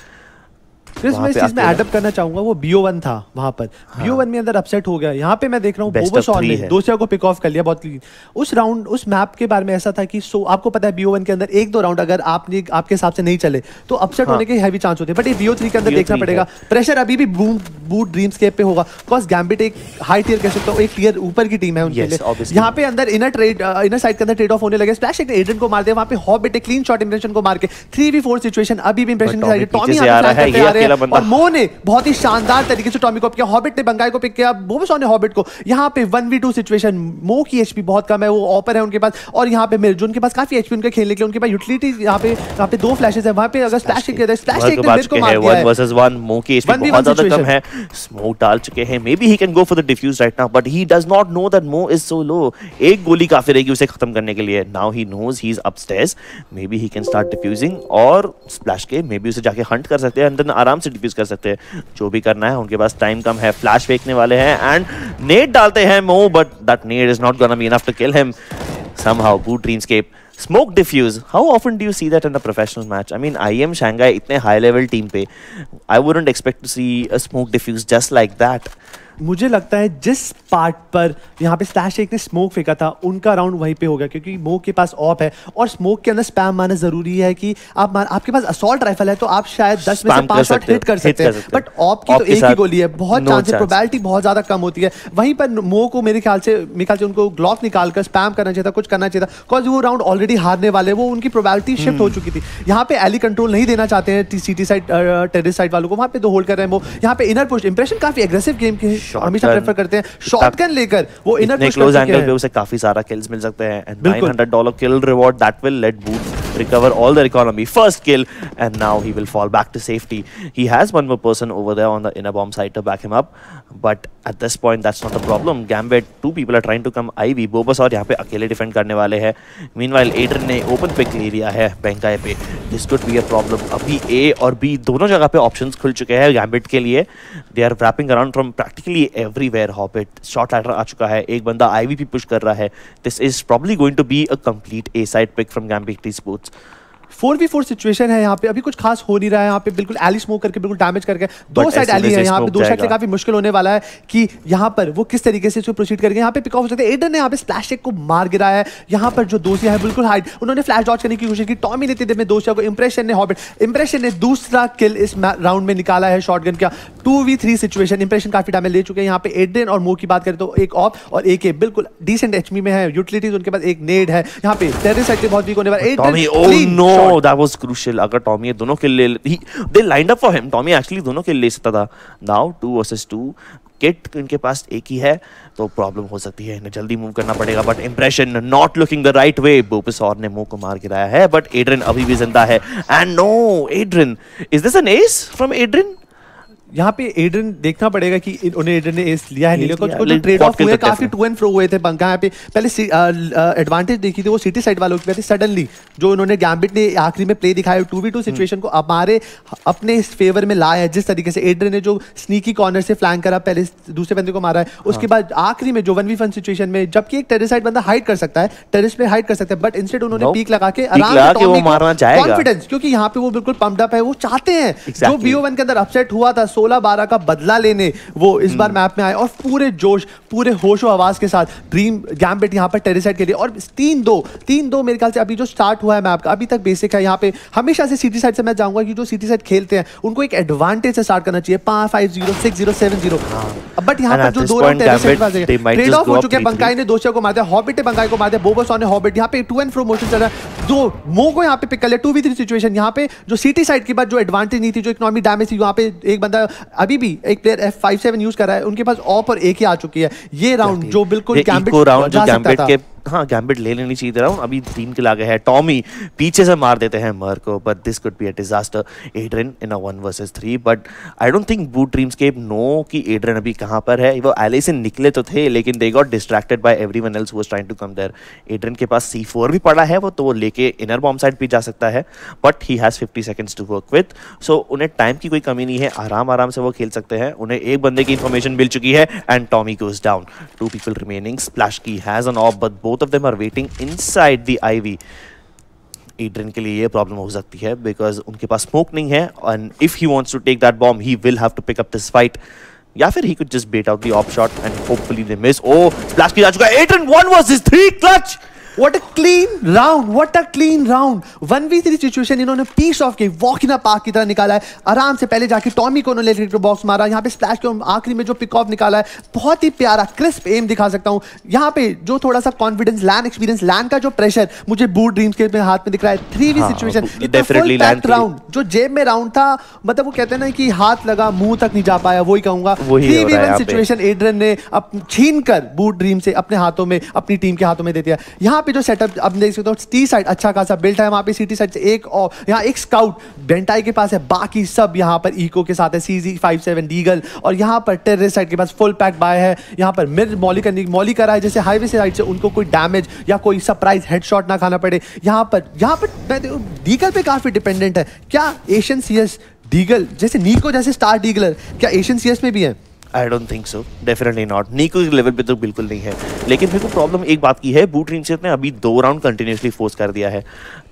मैं इस चीज में एडअप करना चाहूंगा, वो BO1 था वहां पर, BO1 में अंदर अपसेट हो गया। यहाँ पे मैं देख रहा हूँ बोबोसॉर ने दोसिया को पिक ऑफ कर लिया बहुत क्लीन। उस राउंड उस मैप के बारे में ऐसा था कि आपको पता है BO1 के अंदर 1-2 राउंड अगर आपके हिसाब से नहीं चले तो अपसेट होने के हैवी चांस होते हैं, बट ये BO3 के अंदर देखना पड़ेगा, प्रेशर अभी भी बूट ड्रीम्सकेप पे होगा, बिकॉज गैम्बिट एक हाई टियर कह सकता हूँ, एक टियर ऊपर की टीम है उनके लिए। यहाँ पे अंदर इनर साइड के अंदर ट्रेड ऑफ होने लगे, स्प्लैश एक एडेन को मार दिया, वहाँ पे हॉबिट क्लीन शॉट इंप्रेशन को मार के 3v4 सिचुएशन अभी भी इंप्रेशन के साइड टॉमी आ रहा है और मो ने बहुत ही शानदार तरीके से टॉमी को पिक किया, हॉबिट ने बंगाई को पिक किया, बोबोसॉर ने हॉबिट को। यहाँ पे 1v2 सिचुएशन, मो की एचपी बहुत कम है, वो ऑपर है उनके पास, और यहाँ पे मिर जो उनके पास काफी एचपी उनके खेलने के लिए, उनके पास यूटिलिटी यहाँ पे 2 फ्लैशेस है, वहाँ पे अगर स्प्लैश किया था, स्प्लैश एक मिर को मार दिया है 1 वर्सेस 1, मो की एचपी बहुत ज्यादा कम है, स्मोक डाल चुके हैं, maybe he can go for the defuse right now, but he does not know that Mo is so low. एक गोली काफी रहेगी उसे खत्म करने के लिए। Now he knows he is upstairs, maybe he can start defusing, और स्प्लैश के मे बी उसे जाके हंट कर सकते हैं, अंदर आराम से डिफ्यूज कर सकते हैं। जो भी करना है, उनके पास टाइम कम है, फ्लैश फेंकने वाले हैं एंड नेड डालते हैं Mo, but that Ned is not gonna be enough to kill him somehow. Boot Dreamscape smoke diffuse, how often do you see that in a professional match? I mean IEM Shanghai इतने high level team पे I wouldn't expect to see a smoke diffuse just like that. मुझे लगता है जिस part पर यहाँ पे slash एक ने स्मोक फेंका था उनका राउंड वहीं पे हो गया, क्योंकि मो के पास ऑप है और स्मोक के अंदर स्पैम मारना जरूरी है कि आपके पास असॉल्ट राइफल है तो आप शायद 10 में से 5 शॉट हिट कर सकते हैं, बट ऑप की तो एक ही गोली है, बहुत चांस है, प्रोबेबिलिटी बहुत ज्यादा कम होती है। वहीं पर मो को मेरे ख्याल से उनको ग्लॉक निकालकर स्पैम करना चाहिए था, कुछ करना चाहिए था, बिकॉज वो राउंड ऑलरेडी हारने वाले, वो उनकी प्रोबेबिलिटी शिफ्ट हो चुकी थी। यहाँ पे एली कंट्रोल नहीं देना चाहते हैं सिटी साइड टेररिस्ट साइड वालों को, वहाँ पे 2 होल्ड कर रहे हैं वो। यहाँ पे इनर पुश इंप्रेशन काफी एग्रेसिव गेम के हमेशा प्रेफर करते हैं, शॉटगन लेकर वो इनर पुश क्लोज एंगल पे उसे काफी सारा किल्स मिल सकते हैं, and $900 kill reward that will let boot recover all their economy. First kill, and now he will fall back to safety. He has one more person over there on the inner bomb side to back him up, but at this point that's not a problem. Gambit, 2 people are trying to come IV. Bobasaur यहाँ पे अकेले defend करने वाले हैं. Meanwhile Adrian ने open pick ले लिया है बेंकाई पे. This could be a problem. अभी A और B दोनों जगह पे options खुल चुके हैं Gambit के लिए. They are wrapping around from practically everywhere. Hobbit short ladder आ चुका है. एक बंदा IVP push कर रहा है. This is probably going to be a complete A side pick from Gambit Esports. 4v4 situation है यहाँ पे, अभी कुछ खास हो नहीं रहा है यहाँ पे, बिल्कुल एली स्मोक करके बिल्कुल डैमेज करके दो साइड एली है यहाँ पे, दो साइड से काफी मुश्किल होने वाला है कि यहाँ पर वो किस तरीके से इसको प्रोसीड करेंगे। यहाँ पे पिक ऑफ हो सकता है, एडन ने यहाँ पे स्प्लैश टेक को मार गिराया है। यहाँ पर जो दोसिया है बिल्कुल हाइड, उन्होंने फ्लैश डॉज करने की कोशिश की, टॉमी ने देर में दोसिया को, इंप्रेशन ने दूसरा किल इस राउंड में निकाला है शॉटगन का। 2v3 सिचुएशन, इंप्रेशन काफी डैमेज ले चुके हैं यहाँ पे। एडन और मो की बात करें तो एक ऑफ और एक बिल्कुल डिसेंट एचपी में है, यूटिलिटीज उनके पास एक नेड है यहाँ पे। टेररिस्ट साइड बहुत वीक होने वाला है। Tommy, oh no, that was crucial. अगर टॉमी दोनों किल ले, they lined up for him, Tommy actually दोनों किल ले सकता था। नाउ 2 वर्सेस 2, किट इनके पास एक ही है तो प्रॉब्लम हो सकती है, इन्हें जल्दी मूव करना पड़ेगा। But Impression not looking the right way, बोपिसॉर ने मुंह को मार गिराया है, बट एड्रिन अभी भी जिंदा है। And no, Adrian, is this an ace from Adrian? यहाँ पे एड्रिन देखना पड़ेगा कि उन्हें एड्रिन ने एस लिया है, नीले को जो ट्रेड ऑफ हुए काफी टू एंड फ्रो हुए थे बंका। यहाँ पे पहले एडवांटेज देखी थी वो सिटी साइड वालों की, सडनली जो उन्होंने गैम्बिट ने आखिरी में प्ले दिखाया 2v2 सिचुएशन को हमारे अपने फेवर में लाया है। जिस तरीके से एड्रिन ने जो स्नीकी कॉर्नर से फ्लैंक करा, पहले दूसरे बंदे को मारा है, उसके बाद आखिरी में जो 1v1 सिचुएशन में, जबकि एक टेररिस्ट साइड बंदा हाइड कर सकता है, टेररिस्ट पे हाइड कर सकता है, बट इंस्टेड उन्होंने पीक लगा के आराम से मारना चाहेगा, कॉन्फिडेंस, क्योंकि यहाँ पे वो बिल्कुल पम्प्ड अप है, वो चाहते हैं जो BO1 के अंदर अपसेट हुआ था 16-12 का बदला लेने, वो इस बार मैप में आए और पूरे जोश, पूरे होशो आवाज के साथ ड्रीम गैम्बिट यहाँ पर टेरिसाइड के लिए। और 3-2 मेरे ख्याल से अभी जो स्टार्ट हुआ है मैप का, अभी तक बेसिक है। यहाँ पे हमेशा से सिटी साइड से मैं चाहूंगा कि जो सिटी साइड खेलते हैं उनको एक एडवांटेज से स्टार्ट करना चाहिए, 5-5-0, 6-0, 7-0। बट यहाँ पर जो दो राउंड ट्रेड ऑफ हो चुके हैं, बंकाई ने दोसिया को मार दिया, हॉबिट ने बंकाई को मार दिया, बोबोसॉन ने हॉबिट, यहाँ पे टू एंड फ्रो मोशन चल रहा है। दो मो को यहाँ पे पिक कर लिया, 2v3 सिचुएशन। यहाँ पे जो सिटी साइड की बात, जो एडवांटेज नहीं थी, जो इकोनॉमी डैमेज थी, वहाँ पे एक बंदा अभी भी एक प्लेयर F57 यूज कर रहा है, उनके पास ऑफ और एक ही आ चुकी है। ये राउंड जो बिल्कुल गैम्बिट के, हाँ, गैम्बिट ले लेनी चाहिए राउंड। अभी 3 किल आगे है, टॉमी पीछे से मार देते हैं मर को, but this could be a disaster. Adrian in a 1 versus 3, but I don't think Boot Dreamscape know कि एड्रिन अभी कहाँ पर है। वो एले से निकले तो थे, लेकिन they got distracted by everyone else who was trying to come there. Adrian के पास C4 भी पड़ा है, वो तो वो लेके इनर बॉम्ब साइड भी जा सकता है, but he has 50 seconds to work with, so उन्हें टाइम की कोई कमी नहीं है, आराम से वो खेल सकते हैं। उन्हें एक बंदे की इंफॉर्मेशन मिल चुकी है and Tommy goes down. 2 people remaining, Splashske has an ऑफ, but both of them are waiting inside the IV. Adrian के लिए ये प्रॉब्लम हो सकती है बिकॉज उनके पास स्मोक नहीं है, and if he wants to take that bomb he will have to pick up this fight, या फिर he could just bait out the op shot and hopefully they miss. Oh, splash किया जा चुका है, Adrian 1 versus 3 clutch. What a clean round, what a clean round. 1v3 situation इन्होंने piece of के walk in a park की तरह निकाला है। आराम से पहले जाके टॉमी को उन्होंने इलेक्ट्रिक बॉक्स मारा, यहाँ पे स्प्लैश के आखिरी में जो पिक ऑफ निकाला है, बहुत ही प्यारा क्रिस्प एम दिखा सकता हूँ। यहाँ पे जो थोड़ा सा कॉन्फिडेंस, लैंड एक्सपीरियंस, लैंड का जो प्रेशर मुझे बूट ड्रीम्स के हाथ में दिख रहा है। 3v situation, definitely land round, जो जेब में राउंड था, मतलब वो कहते हैं ना कि हाथ लगा मुंह तक नहीं जा पाया, वही कहूंगा। 3v1 सिचुएशन एड्रिन ने छीन कर बूट ड्रीम से अपने हाथों में, अपनी टीम के हाथों में दे दिया। यहाँ पे जो सेटअप अब देख सकते हो, टी साइड अच्छा खासा बिल्ट है, वहां पे सिटी साइड से एक और यहाँ एक स्काउट बेंटाई के पास है, बाकी सब यहाँ पर इको के साथ है, CZ57 डीगल, और यहाँ पर टेररिस्ट साइड के पास फुल पैक बाय है। यहाँ पर मिड मॉली करा है, जैसे हाईवे से साइड से उनको कोई डैमेज या कोई सरप्राइज हेडशॉट ना खाना पड़े। यहाँ पर डीगल पे काफी डिपेंडेंट है। क्या एशियन CS डीगल जैसे नीको जैसे स्टार डीगलर क्या एशियन CS में भी है? आई don't think so, definitely not. नीको के लेवल पे तो बिल्कुल नहीं है, लेकिन मेरे को प्रॉब्लम एक बात की है, बूट ड्रीम्स ने अभी 2 राउंड कंटिन्यूसली फोर्स कर दिया है।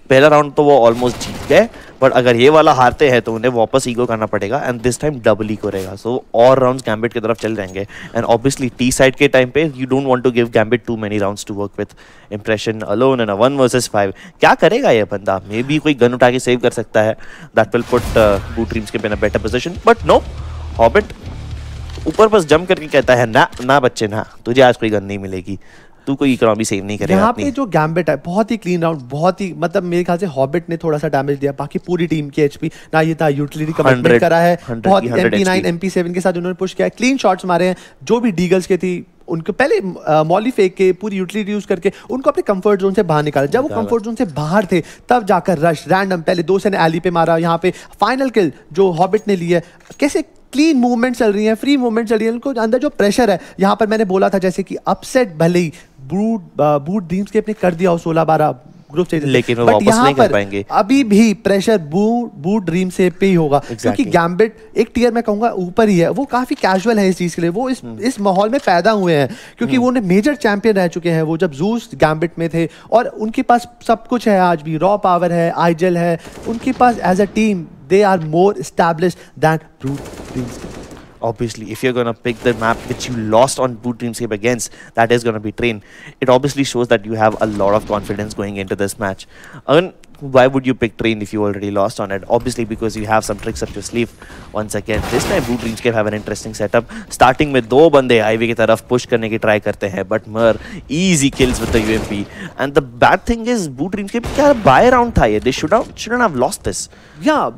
पहला राउंड तो वो ऑलमोस्ट जीत गए, बट अगर ये वाला हारते हैं तो उन्हें वापस ईगो करना पड़ेगा, and this time double eco रहेगा, सो और राउंड्स गैम्बिट की तरफ चल जाएंगे। एंड ऑब्वियसली टी साइड के टाइम पे you don't want to give Gambit too many rounds to work with. Impression alone in a 1 versus 5, क्या करेगा ये बंदा? मे बी कोई गन उठा के सेव कर सकता है, that will put Boot Dreamscape in a better position, but no, Hobbit ऊपर बस जंप करके कहता है ना बच्चे ना, तुझे आज कोई गन नहीं मिलेगी, तू कोई इकोनॉमी सेव नहीं करेगा। यहाँ पे जो गैम्बिट है बहुत ही क्लीन राउंड, बहुत ही मतलब मेरे ख्याल से हॉबिट ने थोड़ा सा डैमेज दिया, बाकी पूरी टीम की एचपी ना ये था, यूटिलिटी कमिटमेंट करा है, बहुत MP9 MP7 के साथ उन्होंने पुश किया, क्लीन शॉट्स मारे हैं। जो भी डीगल्स के थी उनको पहले मॉली फेंक के पूरी यूटिलिटी यूज करके उनको अपने कंफर्ट जोन से बाहर निकाला। जब वो कंफर्ट जोन से बाहर थे तब जाकर रश रैंडम पहले 2 से ने एली पे मारा। यहाँ पे फाइनल किल जो हॉबिट ने लिया, कैसे क्लीन मूवमेंट चल रही है, फ्री मूवमेंट चल रही है, उनको अंदर जो प्रेशर है। यहाँ पर मैंने बोला था जैसे कि अपसेट भले ही बूट ड्रीम्स के अपने कर दिया हो 16-12 ग्रुप स्टेज, लेकिन वो वापस नहीं कर पाएंगे। अभी भी प्रेशर बूट ड्रीम से पे ही होगा, क्योंकि गैम्बिट एक टियर मैं कहूंगा ऊपर ही है, वो काफी कैजुअल है इस चीज के लिए, वो इस माहौल में पैदा हुए हैं, क्योंकि वो मेजर चैंपियन रह चुके हैं, वो जब जूस गैम्बिट में थे, और उनके पास सब कुछ है, आज भी रॉ पावर है, आइजल है, उनके पास as a team they are more established than Brute Dreamscape. Obviously, if you're going to pick the map which you lost on Brute Dreamscape against, that is going to be Train. It obviously shows that you have a lot of confidence going into this match. Why would you pick Train if you already lost on it? Obviously, because you have some tricks up your sleeve. Once again, this time Brute Dreamscape have an interesting setup. Starting में दो बंदे highway की तरफ push करने की try करते हैं, but Mer easy kills with the UMP. And the bad thing is, Brute Dreamscape क्या buy round था ये? They shouldn't have lost this. Yeah.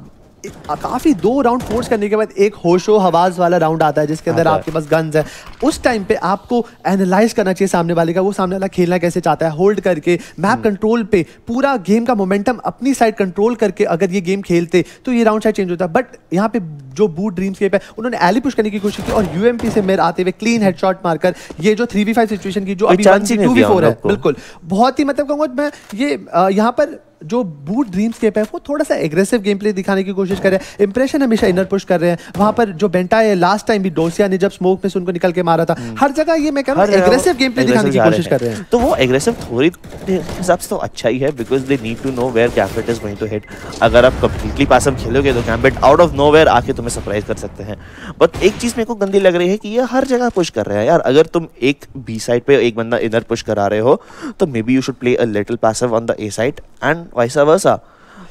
काफी 2 राउंड फोर्स करने के बाद एक होशो हवास वाला राउंड आता है, जिसके अंदर आपके पास गन्स है। उस टाइम पे आपको एनालाइज करना चाहिए सामने वाले का, वो सामने वाला खेलना कैसे चाहता है, होल्ड करके मैप कंट्रोल पे पूरा गेम का मोमेंटम अपनी साइड कंट्रोल करके अगर ये गेम खेलते तो ये राउंड शायद चेंज होता। बट यहाँ पे जो बूट ड्रीम्सकेप है, उन्होंने एली पुश करने की कोशिश की और यूएमपी से मेरे आते हुए क्लीन हेडशॉट मारकर ये जो 3v5 सिचुएशन की जो अभी 1v2v4 है, बिल्कुल बहुत ही मतलब कहूंगा मैं ये यहाँ पर जो बूट ड्रीम्सकेप है वो थोड़ा सा एग्रेसिव गेम प्ले दिखाने की कोशिश कर रहे हैं। इंप्रेशन हमेशा इनर पुश कर रहे हैं, वहां पर जो बेंटा है लास्ट टाइम भी डोसिया ने जब स्मोक में से उनको निकल के मारा था, हर जगह ये मैं कह रहा हूं एग्रेसिव गेम प्ले दिखाने की कोशिश कर रहे हैं। तो वो एग्रेसिव थोड़ी हिसाब से तो अच्छा ही है, because they need to know where Gambit is going to hit. अगर आप कंप्लीटली पैसिव खेलोगे तो गैम्बिट आउट ऑफ नोवेयर आके तुम्हें सरप्राइज कर सकते हैं। बट एक चीज मेरे को गंदी लग रही है कि ये हर जगह पुश कर रहे हैं यार। अगर तुम एक बी साइड पे एक बंदा इधर पुश करा रहे हो तो maybe you should play a little passive on the A side and vice versa.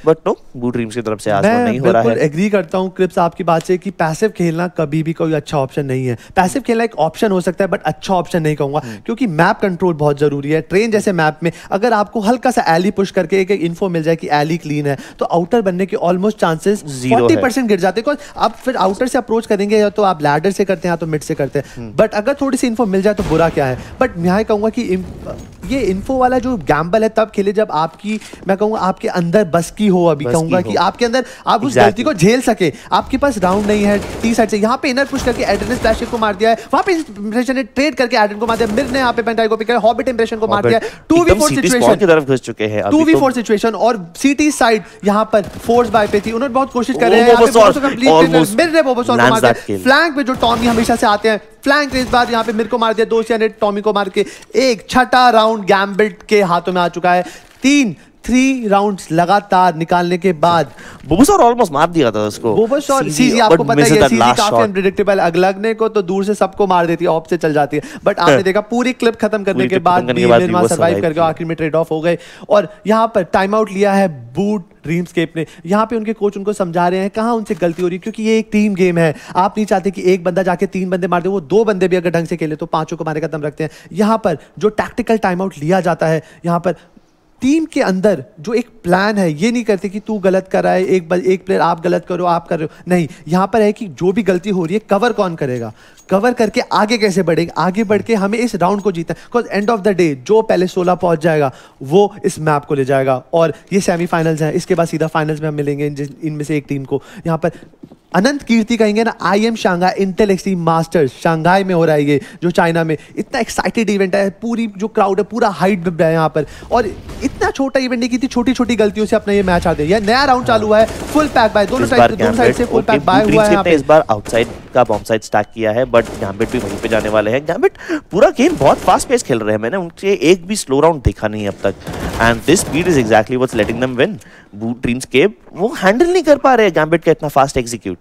But no, boot dreams की तरफ से आज नहीं हो रहा है। मैं एग्री करता हूं क्रिप्स आपकी बात से कि पैसिव खेलना कभी भी कोई अच्छा ऑप्शन नहीं है। पैसिव खेलना एक ऑप्शन हो सकता है बट अच्छा ऑप्शन नहीं कहूंगा, क्योंकि मैप कंट्रोल बहुत जरूरी है। ट्रेन जैसे मैप में अगर आपको हल्का सा एली पुश करके एक इन्फो मिल जाए कि एली क्लीन है तो आउटर बनने के ऑलमोस्ट चांसेस 40% गिर जाते हैं। आप फिर आउटर से अप्रोच करेंगे या तो आप लैडर से करते हैं या तो मिड से करते हैं, बट अगर थोड़ी सी इन्फो मिल जाए तो बुरा क्या है। बट मैं कहूंगा कि ये इन्फो वाला जो गैम्बल है तब खेले जब आपकी मैं कहूंगा आपके अंदर बस की हो। अभी कहूंगा कि आपके अंदर आप उस गलती को झेल सके। आपके पास राउंड नहीं है टी साइड से, यहाँ पे इनर पुश करके एडन ने स्प्लैश को मार दिया है, वहां पे इंप्रेशन ने ट्रेड करके एडन को मार दिया, मिर ने यहाँ पे पेंटाई को पिक किया, हॉबिट इंप्रेशन को मार दिया। 2v4 सिचुएशन की तरफ घुस चुके हैं, 2v4 सिचुएशन और सीटी साइड यहाँ पर फोर्स बाय पे थी। उन्होंने बहुत कोशिश कर रहे हैं, मिर ने बोबोसॉल को मार दिया। फ्लैंक पे जो टॉमी हमेशा से आते हैं, फ्लैंक इस बार यहाँ पे मिर को मार दिया, 200 ने टॉमी को मार के एक छठा राउंड गैम्बिट के हाथों में आ चुका है। 3 राउंड्स लगातार निकालने के बाद बोबोसॉल ऑलमोस्ट मार दिया था उसको। बोबोसॉल सीजी आपको पता है सीजी काफी अनप्रेडिक्टेबल, अगलगने को तो दूर से सबको मार देती है, ऑफ से चल जाती है। बट आपने देखा पूरी क्लिप खत्म करने के बाद भी निर्मा सर्वाइव करके आखिर में ट्रेड ऑफ हो गए। और यहाँ पर टाइम आउट लिया है बूट ड्रीम्सकेप ने। यहाँ पे उनके कोच उनको समझा रहे हैं कहाँ उनसे गलती हो रही है, क्योंकि ये एक टीम गेम है। आप नहीं चाहते कि एक बंदा जाके 3 बंदे मार दे, वो 2 बंदे भी अगर ढंग से खेले तो 5 को मारे का दम रखते हैं। यहाँ पर जो टैक्टिकल टाइम आउट लिया जाता है, यहाँ पर टीम के अंदर जो एक प्लान है, ये नहीं करते कि तू गलत कर रहा है, एक प्लेयर आप गलत करो आप कर रहे हो, नहीं। यहाँ पर है कि जो भी गलती हो रही है कवर कौन करेगा, कवर करके आगे कैसे बढ़ेंगे, आगे बढ़ के हमें इस राउंड को जीतना है। Because end of the day जो पहले 16 पहुंच जाएगा वो इस मैप को ले जाएगा। और ये सेमीफाइनल्स हैं, इसके बाद सीधा फाइनल्स में हम मिलेंगे इनमें से एक टीम को। यहाँ पर अनंत कीर्ति कहेंगे ना, IEM Shanghai Intel extreme masters Shanghai में हो रहा है ये, जो चाइना में। इतना एक्साइटेड इवेंट है, पूरी जो क्राउड है पूरा हाइट है यहाँ पर। और इतना छोटा इवेंट नहीं, कितनी छोटी छोटी गलतियों से अपना ये मैच हार दिया। नया राउंड चालू हुआ है, फुल पैक बाय दोनों साइड से फुल पैक बाय हुआ है। इस बार आउटसाइड का बॉम्ब साइड स्टैक किया है, बट गैम्बिट भी वहीं पे जाने वाले हैं। गैम्बिट पूरा गेम बहुत फास्ट पेस खेल रहे हैं, मैंने उनसे एक भी स्लो राउंड देखा नहीं अब तक। And this speed is exactly what's letting them win. Boot Dreamscape वो हैंडल नहीं कर पा रहे गैम्बिट का इतना फास्ट एग्जीक्यूट।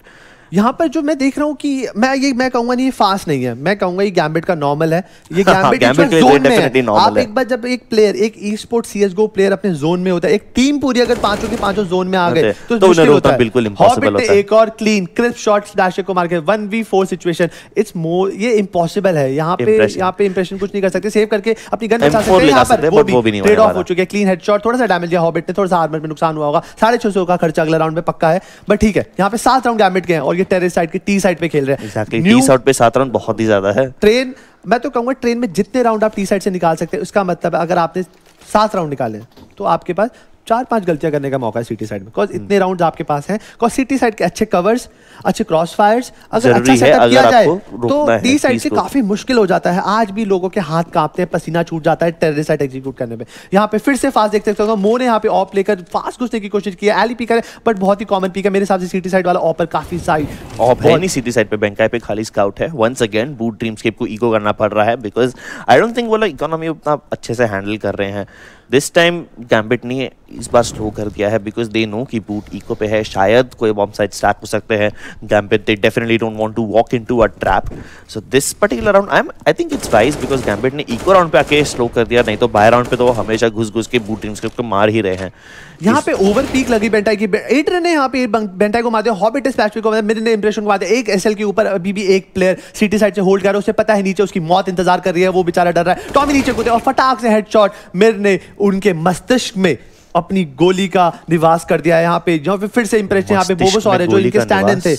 यहाँ पर जो मैं देख रहा हूँ कि मैं कहूंगा नहीं ये फास्ट नहीं है, मैं कहूंगा ये गैम्बिट का नॉर्मल है। ये गैम्बिट जोन में है। आप एक बार जब एक प्लेयर एक ई स्पोर्ट CSGO प्लेयर अपने जोन में होता है, एक टीम पूरी अगर 5 के 5 जोन में आ गए तो मुश्किल होता है, बिल्कुल इम्पॉसिबल होता है। एक और क्लीन क्रिस्प शॉट स्लैश को मार के 1v4 सिचुएशन, इट्स मोर ये इम्पॉसिबल है। यहाँ पे इंप्रेशन कुछ नहीं कर सकते, सेव करके अपनी गन बचा सकते हैं। यहाँ पर वो भी ट्रेड ऑफ हो चुके हैं। क्लीन हेडशॉट, थोड़ा सा डैमेज दिया हॉबिट ने, थोड़ा सा आर्मर में नुकसान हुआ होगा। 650 का खर्चा अगला राउंड में पक्का है, बट ठीक है। यहाँ पे 7 राउंड गैम्बिट के हैं और ये टेरेस साइड के टी साइड पे खेल रहे हैं। Exactly. टी साइड पे 7 राउंड बहुत ही ज्यादा है। ट्रेन मैं तो कहूंगा ट्रेन में जितने राउंड आप टी साइड से निकाल सकते हैं, उसका मतलब अगर आपने 7 राउंड निकाले तो आपके पास 4-5 गलतियां करने का मौका है सिटी साइड में, बिकॉज इतने राउंड्स आपके पास हैं। बिकॉज सिटी साइड के अच्छे कवर्स, अच्छे क्रॉस फायर्स, अगर अच्छा सेटअप किया जाए तो डी साइड से काफी मुश्किल हो जाता है। आज भी लोगों के हाथ कांपते हैं, पसीना छूट जाता है टेररिस्ट साइड एग्जीक्यूट करने में। यहाँ पे फिर से फास्ट देख सकते हो, मो ने यहाँ पे ऑप लेकर फास्ट घुसने की कोशिश की है, एली पी करे बट बहुत ही कॉमन पीक है मेरे हिसाब से। सिटी साइड वाला ऑपर काफी साइड ऑप है नहीं, सिटी साइड पे बैंकाई पे खाली स्काउट है। वंस अगेन बूट ड्रीमस्केप को ईगो करना पड़ रहा है, बिकॉज आई डोंट थिंक वो लोग इकोनॉमी उतना अच्छे से हैंडल कर रहे हैं। दिस टाइम गैम्बिट ने इस बार स्लो कर दिया है, बिकॉज दे नो कि बूट इको पे है, शायद कोई बॉम्ब साइड स्टैक हो सकते हैं। Gambit they definitely don't want to walk into a trap, so this particular round I think it's wise, because Gambit ने इको राउंड पे आके स्लो कर दिया, नहीं तो बाय राउंड पे तो हमेशा घुस के बूट ड्रीमस्केप को मार ही रहे हैं। यहाँ पे ओवर पीक लगी बेंटाई की, 8 रन ने यहाँ पे बेंटाई को मार दिया, हॉबिट स्प्लैश को मार दिया, मेरे ने इंप्रेशन को मार दिया। एक एसएल के ऊपर अभी भी एक प्लेयर सिटी साइड से होल्ड कर रहा है, उसे पता है नीचे उसकी मौत इंतजार कर रही है, वो बेचारा डर रहा है। टॉमी नीचे कूदे और फटाक से हेडशॉट मेरे ने उनके मस्तिष्क में अपनी गोली का निवास कर दिया है। यहाँ पे फिर से इंप्रेशन यहाँ पे बोबोसॉर है जो इनके स्टैंड इन थे,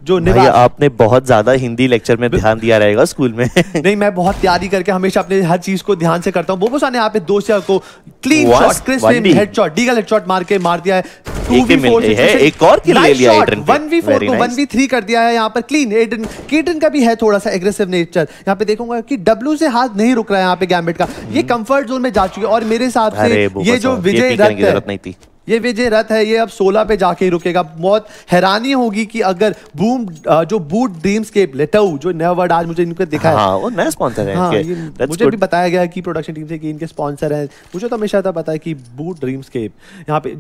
जो आपने बहुत ज्यादा हिंदी लेक्चर में ध्यान दिया रहेगा स्कूल में। नहीं, मैं बहुत तैयारी करके हमेशा अपने हर चीज को ध्यान से करता हूं। बोबोसॉर ने यहाँ पे दोस्तिया को clean shot, crisp headshot, Diggle headshot मार के मार दिया है। 2v4 है, एक और किल ले लिया एड्रन पे, 1v4 को 1v3 कर दिया है यहाँ पर क्लीन। एड्रन केटन का भी है थोड़ा सा एग्रेसिव नेचर। यहाँ पे देखूंगा कि डब्ल्यू से हाथ नहीं रुक रहा है यहाँ पे गैम्बिट का, ये कंफर्ट जोन में जा चुके हैं। और मेरे हिसाब से ये जो विजय रथ है, ये विजय रथ है, ये अब 16 पे जाके ही रुकेगा। बहुत हैरानी होगी कि अगर जो बूट ड्रीमस्केप लेटाऊ, जो नया वर्ड आज मुझे इनको दिखा है, वो नया स्पॉन्सर है इनके। मुझे भी बताया गया कि प्रोडक्शन टीम से कि इनके स्पॉन्सर हैं। मुझे तो हमेशा था पता है कि बूट ड्रीमस्केप यहाँ पे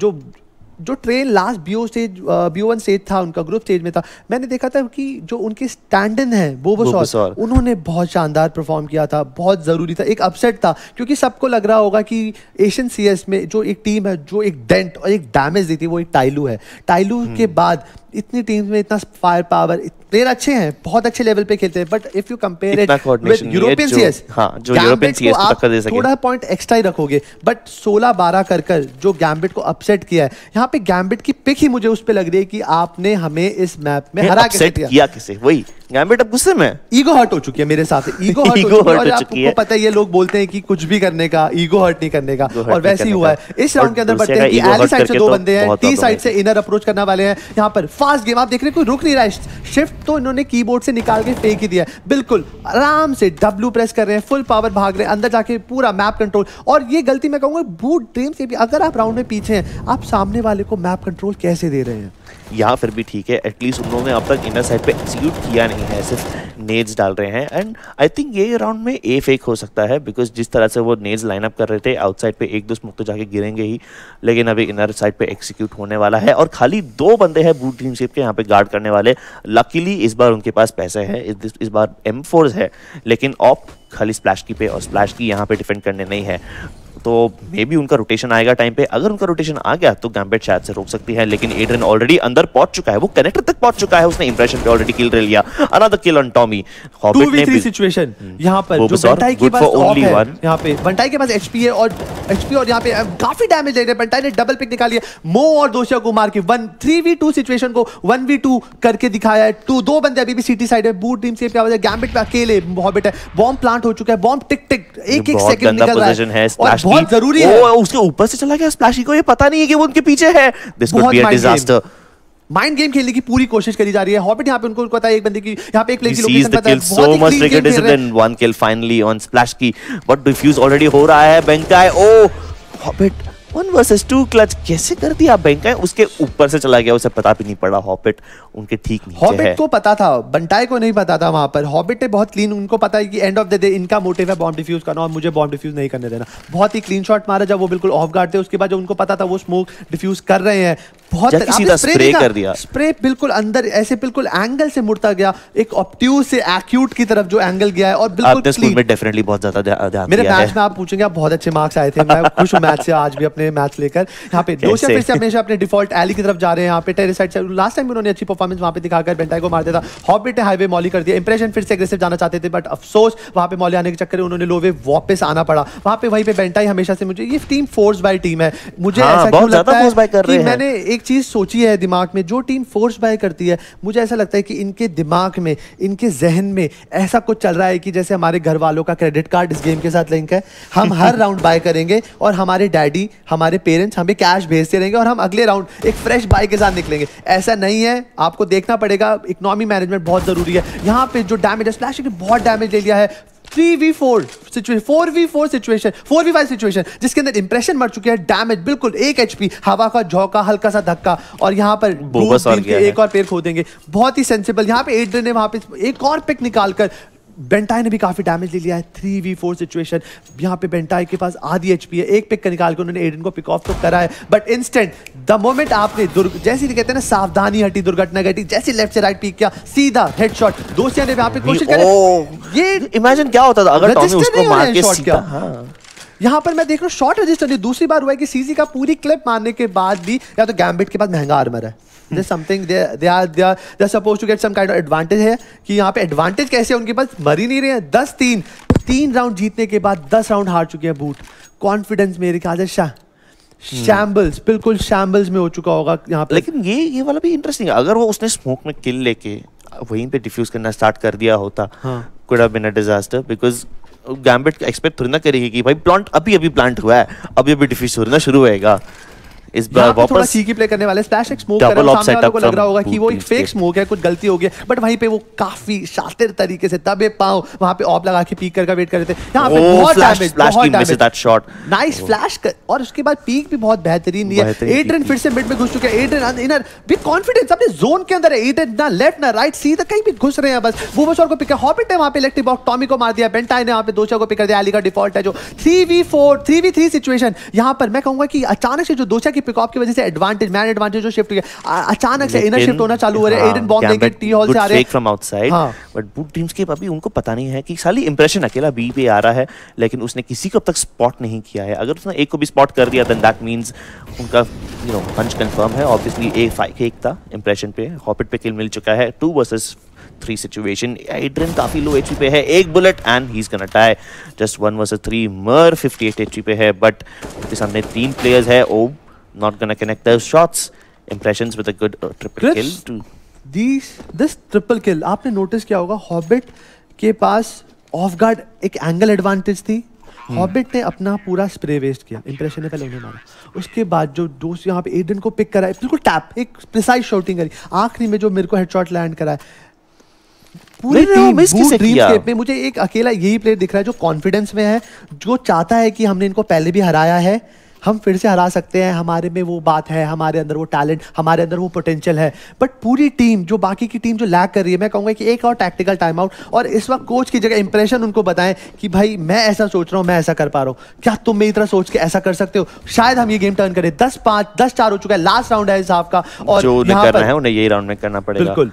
जो ट्रेन लास्ट BO1 स्टेज था उनका, ग्रुप स्टेज में था, मैंने देखा था कि जो उनके स्टैंड इन है बोबोसॉर, उन्होंने बहुत शानदार परफॉर्म किया था, बहुत ज़रूरी था। एक अपसेट था क्योंकि सबको लग रहा होगा कि एशियन CS में जो एक टीम है जो एक डेंट और एक डैमेज दी थी वो एक टाइलू है। टाइलू के बाद इतनी टीम्स में इतना फायर पावर, प्लेयर अच्छे हैं, बहुत अच्छे लेवल पे खेलते हैं, but if you compare it with European CS, जो यूरोपियन CS को टक्कर दे सके, थोड़ा पॉइंट एक्स्ट्रा ही रखोगे। बट 16-12 कर जो गैम्बिट को अपसेट किया है, यहाँ पे गैम्बिट की पिक ही मुझे उस पे लग रही है कि आपने हमें इस मैप में हरा के किया किसे, वही गैम्बिट अब गुस्से में, ईगो हर्ट हो चुकी है मेरे साथ। ईगो हर्ट हो चुकी है। पता है ये लोग बोलते हैं कि कुछ भी करने का, ईगो हर्ट नहीं करने का, और वैसे ही हुआ है इस राउंड के अंदर। बढ़ते हैं कि एली साइड से 2 बंदे हैं, टी साइड से इनर अप्रोच करने वाले हैं। यहाँ पर फास्ट गेम आप देख रहे हैं, कोई रुक नहीं रहा है। शिफ्ट तो इन्होंने कीबोर्ड से निकाल के फेंक ही दिया है, बिल्कुल आराम से W प्रेस कर रहे हैं, फुल पावर भाग रहे हैं, अंदर जाके पूरा मैप कंट्रोल। और ये गलती मैं कहूंगा बूट ड्रीम से भी, अगर आप राउंड में पीछे हैं, आप सामने वाले को मैप कंट्रोल कैसे दे रहे हैं? यहाँ फिर भी ठीक है, एटलीस्ट उन्होंने अब तक इनर साइड पे एक्सिक्यूट किया नहीं है, सिर्फ नेड्स डाल रहे हैं। एंड आई थिंक ये राउंड में ए फेक हो सकता है, बिकॉज जिस तरह से वो नेड्स लाइनअप कर रहे थे, आउटसाइड पे 1-2 स्मोक तो जाके गिरेंगे ही, लेकिन अभी इनर साइड पे एक्सिक्यूट होने वाला है। और खाली 2 बंदे हैं बूट ड्रीमस्केप के यहाँ पे गार्ड करने वाले। लकीली इस बार उनके पास पैसे है, इस बार M4 है, लेकिन ऑप खाली स्प्लैश की पे और स्प्लैश की यहाँ पे डिफेंड करने नहीं है। तो मे बी उनका रोटेशन आएगा टाइम पे, अगर उनका रोटेशन आ गया तो गैम्बिट शायद से रोक सकती है, लेकिन एड्रियन ऑलरेडी अंदर पहुंच चुका है, वो कनेक्टर तक पहुंच चुका है, उसने इंप्रेशन पे ऑलरेडी किल ले लिया। Another kill on Tommy. 2v3 situation यहाँ पर, जो बंटाई के पास ओनली वन, यहाँ पे बंटाई के पास HP है और यहाँ पे काफी डैमेज ले रहे हैं। बंटाई ने डबल पिक निकाली है, मो और दोस्तिया को मार के 3v2 सिचुएशन को 1v2 करके दिखाया है। 2 बंदे अभी भी सिटी साइड है, बूट टीम से क्या वजह, गैम्बिट पे अकेले हॉबिट है, बॉम्ब प्लांट हो चुका है, बॉम्ब टिक टिक एक सेकंड निकल रहा है, बहुत जरूरी है। उसके ऊपर से चला गया स्प्लैशी को, ये पता नहीं है कि वो उनके पीछे है। This would be a disaster. Mind game खेलने की पूरी कोशिश करी जा रही है। हॉबिट यहाँ पे उनको पता है एक बंदे की, यहाँ पे एक प्ले की लोकेशन पता है, so much criticism than 1 kill finally on splash की, but डिफ्यूज ऑलरेडी हो रहा है। बैंकाई, ओ हॉबिट 1 versus 2 क्लच कैसे कर दिया बैंकाई, उसके ऊपर से चला गया, उसे पता भी नहीं पड़ा। हॉबिट उनके ठीक नीचे है। हॉबिट को पता था, बंटाई को नहीं पता था वहां पर। हॉबिट ने बहुत क्लीन, उनको पता है कि एंड ऑफ द डे इनका मोटिव है बॉम्ब डिफ्यूज करना और मुझे बॉम्ब डिफ्यूज नहीं करने देना। बहुत ही क्लीन शॉट मारा जब वो बिल्कुल ऑफ गार्ड थे। उसके बाद जब उनको पता था वो स्मोक डिफ्यूज कर रहे हैं, बहुत सीधा स्प्रे कर दिया, स्प्रे बिल्कुल अंदर ऐसे बिल्कुल एंगल से मुड़ता गया, एक ऑब्ट्यूज से एक्यूट की तरफ जो एंगल गया है, और बिल्कुल स्कूल में डेफिनेटली बहुत ज्यादा ध्यान मेरे मैच में आप पूछेंगे, आप बहुत अच्छे मार्क्स आए थे, मैं खुश हूं मैच से, आज भी अपने मैच लेकर। यहाँ पे दोस्तिया फिर से हमेशा अपने डिफॉल्ट एली की तरफ जा रहे हैं। यहाँ पे टेरेस साइड से लास्ट टाइम उन्होंने अच्छी परफॉर्मेंस वहां पे दिखाकर बेंटाई को मार दिया था। हॉबिट ने हाईवे मॉली कर दिया, इंप्रेशन फिर से एग्रेसिव जाना चाहते थे, बट अफसोस वहां पे मॉली आने के चक्कर में उन्होंने लो वे वापस आना पड़ा। वहां पे वहीं पे बेंटाई हमेशा से, मुझे ये टीम फोर्स बाय टीम है, मुझे ऐसा क्यों लगता है कि मैंने एक चीज़ सोची है दिमाग में, जो टीम फोर्स बाय करती है, मुझे ऐसा लगता है कि इनके दिमाग में, इनके जहन में ऐसा कुछ चल रहा है कि जैसे हमारे घर वालों का क्रेडिट कार्ड इस गेम के साथ लिंक है, हम हर राउंड बाय करेंगे और हमारे डैडी, हमारे पेरेंट्स हमें कैश भेजते रहेंगे और हम अगले राउंड एक फ्रेश बाय के साथ निकलेंगे। ऐसा नहीं है, आपको देखना पड़ेगा, इकोनॉमी मैनेजमेंट बहुत जरूरी है। यहाँ पे जो डैमेज है, स्प्लैश ने बहुत डैमेज ले लिया है। 3v4 situation, 4v4 situation, 4v5 situation, जिसके अंदर इंप्रेशन मर चुके हैं, डैमेज बिल्कुल 1 HP, हवा का झोंका, हल्का सा धक्का, और यहाँ पर एक और पैर खो देंगे। बहुत ही सेंसिबल। यहाँ पे एड्रियन ने वहां पे एक और पिक निकालकर, बेंटाई ने भी काफी डैमेज ले लिया है। 3v4 सिचुएशन, यहाँ पे बेंटाई के पास आधी HP है, एक पिक का निकाल के उन्होंने एड्रियन को पिक ऑफ तो करा है, बट इंस्टेंट द मोमेंट आपने जैसे कहते हैं ना, सावधानी हटी दुर्घटना घटी, जैसे लेफ्ट से राइट पिक किया, सीधा हेडशॉट। दोस्तिया ने यहाँ पे कोशिश करी। ये इमेजिन क्या होता था अगर टॉमी उसको मार के सीधा। यहाँ पर मैं देख रहा हूँ शॉट रजिस्टर नहीं, दूसरी बार हुआ है कि सीजी का पूरी क्लिप मारने के बाद भी, या तो गैम्बिट के पास महंगा आर्मर है, there's something they are supposed to get some kind of advantage है, कि यहाँ पे एडवांटेज कैसे उनके पास, मर ही नहीं रहे हैं। 10-3 3 राउंड जीतने के बाद 10 राउंड हार चुके हैं बूट। कॉन्फिडेंस मेरे ख्याल से शैम्बल्स, बिल्कुल शैम्बल्स में हो चुका होगा यहाँ पे। लेकिन ये वाला भी इंटरेस्टिंग है, अगर वो उसने स्मोक में किल लेके वहीं पे डिफ्यूज करना स्टार्ट कर दिया होता, could have been a disaster, because gambit expect थोड़ी ना करेगी कि भाई प्लांट अभी प्लांट हुआ है, अभी डिफ्यूज होना शुरू होएगा। इस बार वापस थोड़ा सीकी प्ले करने वाले, स्प्लैश एक स्मोक कर रहा है, सामने वालों को लग रहा होगा कि वो एक फेक स्मोक है, कुछ गलती हो गई, बट वहीं पे वो काफी शातिर तरीके से दबे पांव वहां पे ऑफ लगा के पीक का वेट कर रहे थे। यहाँ पे बहुत डैमेज, बहुत डैमेज, नाइस फ्लैश, और उसके बाद पीक भी बहुत बेहतरीन दिया। एड्रियन फिर से मिड में घुस चुके हैं, एड्रियन इनर विद कॉन्फिडेंस अपने जोन के अंदर है, एड्रियन ना लेफ्ट ना राइट, सीधा कहीं भी घुस रहे हैं बस। बुबसर को पिक है, हॉबिट है वहां पे, इलेक्ट्रिक बॉक्स टॉमी को मार दिया, बेंटाई ने वहां पे दोचा को पिक कर दिया, अली का डिफॉल्ट है जो 3v4 3v3 सिचुएशन। यहाँ पर मैं कहूंगा कि अचानक से जो दोचा की पिक ऑफ की वजह से एडवांटेज, मैन एडवांटेज जो शिफ्ट किया, अचानक से इनर शिफ्ट होना चालू हो रहा है। एडन बॉम्ब लेके टी हॉल से आ रहे हैं from outside, but boot teams के अभी उनको पता नहीं है कि साली इंप्रेशन अकेला बी पे आ रहा है, लेकिन उसने किसी को अब तक स्पॉट नहीं किया है। अगर उसने एक को भी स्पॉट कर दिया देन दैट मींस उनका पंच कंफर्म है। ऑब्वियसली एक 5 था इंप्रेशन पे, हॉपिट पे किल मिल चुका है। 2 वर्सेस 3 सिचुएशन, एड्रियन काफी लो HP पे है, एक bullet and he is gonna die. Just 1 versus 3, मर 58 HP पे है, बट उसके सामने 3 प्लेयर्स है। ओ not gonna connect those shots. Impressions with a good triple kill to this triple kill। आपने नोटिस किया होगा हॉबिट के पास ऑफ गार्ड एक एंगल एडवांटेज थी, हॉबिट ने अपना पूरा स्प्रे वेस्ट किया, इंप्रेशन ने पहले उन्हें मारा, उसके बाद जो दोस्त यहाँ पे एडन को पिक करा है, बिल्कुल टैप एक प्रिसाइज शॉटिंग करी, आखिरी में जो मेरे को हेडशॉट लैंड करा है। पूरी टीम बूट ड्रीमस्केप में मुझे एक अकेला यही प्लेयर दिख रहा है जो कॉन्फिडेंस में है, जो चाहता है कि हमने इनको पहले भी हराया है, हम फिर से हरा सकते हैं, हमारे में वो बात है, हमारे अंदर वो टैलेंट, हमारे अंदर वो पोटेंशियल है। बट पूरी टीम, जो बाकी की टीम जो लैग कर रही है, मैं कहूँगा कि एक और टैक्टिकल टाइम आउट, और इस वक्त कोच की जगह इंप्रेशन उनको बताएं कि भाई मैं ऐसा सोच रहा हूँ, मैं ऐसा कर पा रहा हूँ, क्या तुम मेरी तरह सोच के ऐसा कर सकते हो? शायद हम ये गेम टर्न करें। 10-5 10-4 हो चुका है, लास्ट राउंड है इस हाफ का, और जो करना है उन्हें यही राउंड में करना पड़ेगा। बिल्कुल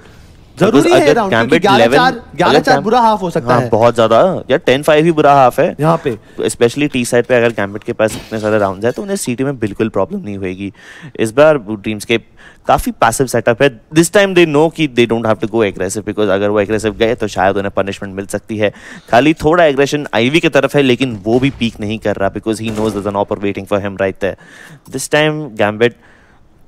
जरूरी है राउंड, क्योंकि 11-4 बुरा हाफ हो सकता है। बहुत ज्यादा यार, 10-5 ही बुरा हाफ है यहाँ पे, स्पेशली टी साइड पे। अगर गैम्बिट के पास इतने सारे राउंड्स है तो उन्हें सीटी में बिल्कुल प्रॉब्लम नहीं होगी। इस बार टीम्स के काफी पैसिव सेटअप है। दिस टाइम दे नो कि they don't have to go aggressive, because अगर वो एग्रेसिव गए तो शायद उन्हें पनिशमेंट मिल सकती है। खाली थोड़ा एग्रेशन आईवी की तरफ है, लेकिन वो भी पीक नहीं कर रहा, because he knows there an AWPer waiting for him right there. This time Gambit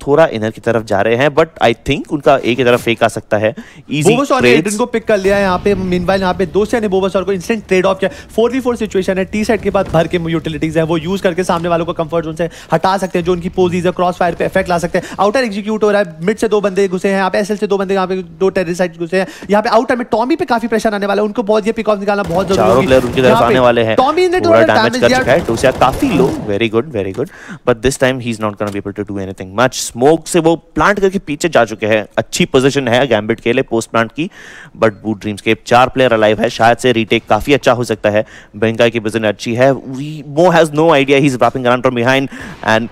थोड़ा इनर की तरफ जा रहे हैं, बट आई थिंक उनका एक की तरफ फेक आ सकता है। इजी ट्रेड्स को पिक कर लिया है यहाँ पे। मीनवाइल यहाँ पे दोस्तिया ने बोबसर को इंस्टेंट ट्रेड ऑफ किया। 4v4 सिचुएशन है, टी साइड के बाद भर के यूटिलिटीज है, वो यूज करके सामने वालों को कंफर्ट जोन से हटा सकते हैं, जो उनकी पोजीज है क्रॉस फायर पे इफेक्ट ला सकते हैं। आउटर एग्जीक्यूट हो रहा है, मिड से 2 बंदे घुसे हैं यहाँ पे, एसएल से 2 बंदे, यहाँ पे 2 टेररिस्ट घुसे हैं। यहाँ पे आउटर में टॉमी पे काफी प्रेशर आने वाला है, उनको बहुत ये पिक ऑफ निकालना बहुत जरूरी है। चारों प्लेयर उनकी तरफ आने वाले हैं। टॉमी ने थोड़ा डैमेज कर चुका है, टोसिया काफी low, very good, but this time he is not gonna be able to do anything much. Smoke से वो प्लांट करके पीछे जा चुके हैं। अच्छी पोजीशन है गैम्बिट के लिए पोस्ट प्लांट की, बट बूट ड्रीम्सकेप 4 प्लेयर अलाइव है, शायद से रीटेक काफी अच्छा हो सकता है। बेंकाई की पोजीशन अच्छी है, Mo has no idea, he is wrapping around from behind and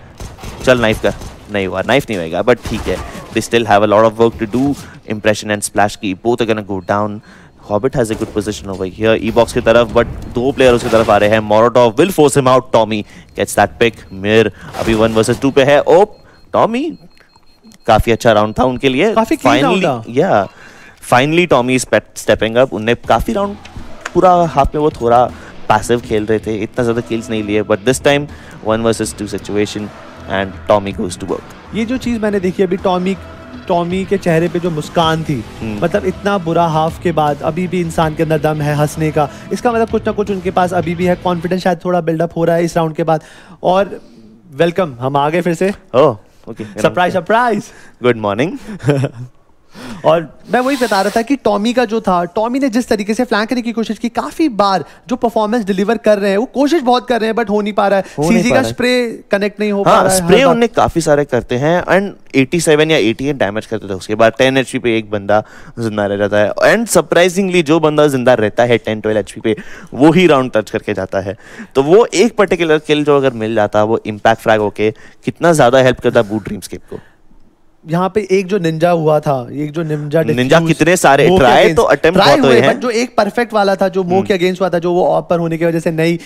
चल नाइफ कर, नहीं हुआ, नाइफ नहीं होएगा, बट ठीक है, they still have a lot of work to do. Impression and Splashske both are gonna go down. Hobbit has a good position over here, E-box की तरफ, but 2 प्लेयर उसकी तरफ आ रहे हैं। Molotov will force him out, Tommy gets that pick, Mir अभी 1 versus 2 पे है। ओ Tommy, काफी अच्छा राउंड था उनके लिए, फाइनली टॉमी स्टेपिंग अप। उनने काफी राउंड पूरा हाफ में वो थोड़ा पैसिव खेल रहे थे, इतना ज्यादा किल्स नहीं लिए, but this time 1 versus 2 situation and Tommy goes to work. ये जो चीज़ मैंने देखी अभी टॉमी के चेहरे पे जो मुस्कान थी, मतलब इतना बुरा हाफ के बाद अभी भी इंसान के अंदर दम है हंसने का, इसका मतलब कुछ ना कुछ उनके पास अभी भी है, कॉन्फिडेंस शायद थोड़ा बिल्डअप हो रहा है इस राउंड के बाद। और वेलकम, हम आ गए फिर से। Oh okay, surprise good morning. और मैं वही बता रहा था कि टॉमी का जो था, टॉमी ने जिस तरीके से फ्लैंक करने की कोशिश की, काफी बार जो परफॉर्मेंस डिलीवर कर रहे हैं, वो कोशिश बहुत कर रहे हैं बट हो नहीं पा रहा है। सीजी का स्प्रे कनेक्ट नहीं हो पा रहा है। स्प्रे उन्हें काफी सारे करते हैं एंड 87 या 88 डैमेज करते थे, उसके बाद 10 HP पे एक बंदा जिंदा रह जाता है एंड सरप्राइजिंगली जो बंदा जिंदा रहता है 10-12 HP पे वो ही राउंड टच करके जाता है। तो वो एक पर्टिकुलर किल जो अगर मिल जाता वो इम्पैक्ट फ्रैग होके कितना ज्यादा हेल्प करता बूट ड्रीमस्केप को। यहाँ पे एक जो निंजा हुआ था, एक जो निंजा कितने सारे ट्राई तो अटेम्प्ट बहुत हुए हैं, बट जो एक परफेक्ट वाला था जो मो के अगेंस्ट हुआ था, जो वो ऑफ पर होने की वजह से नहीं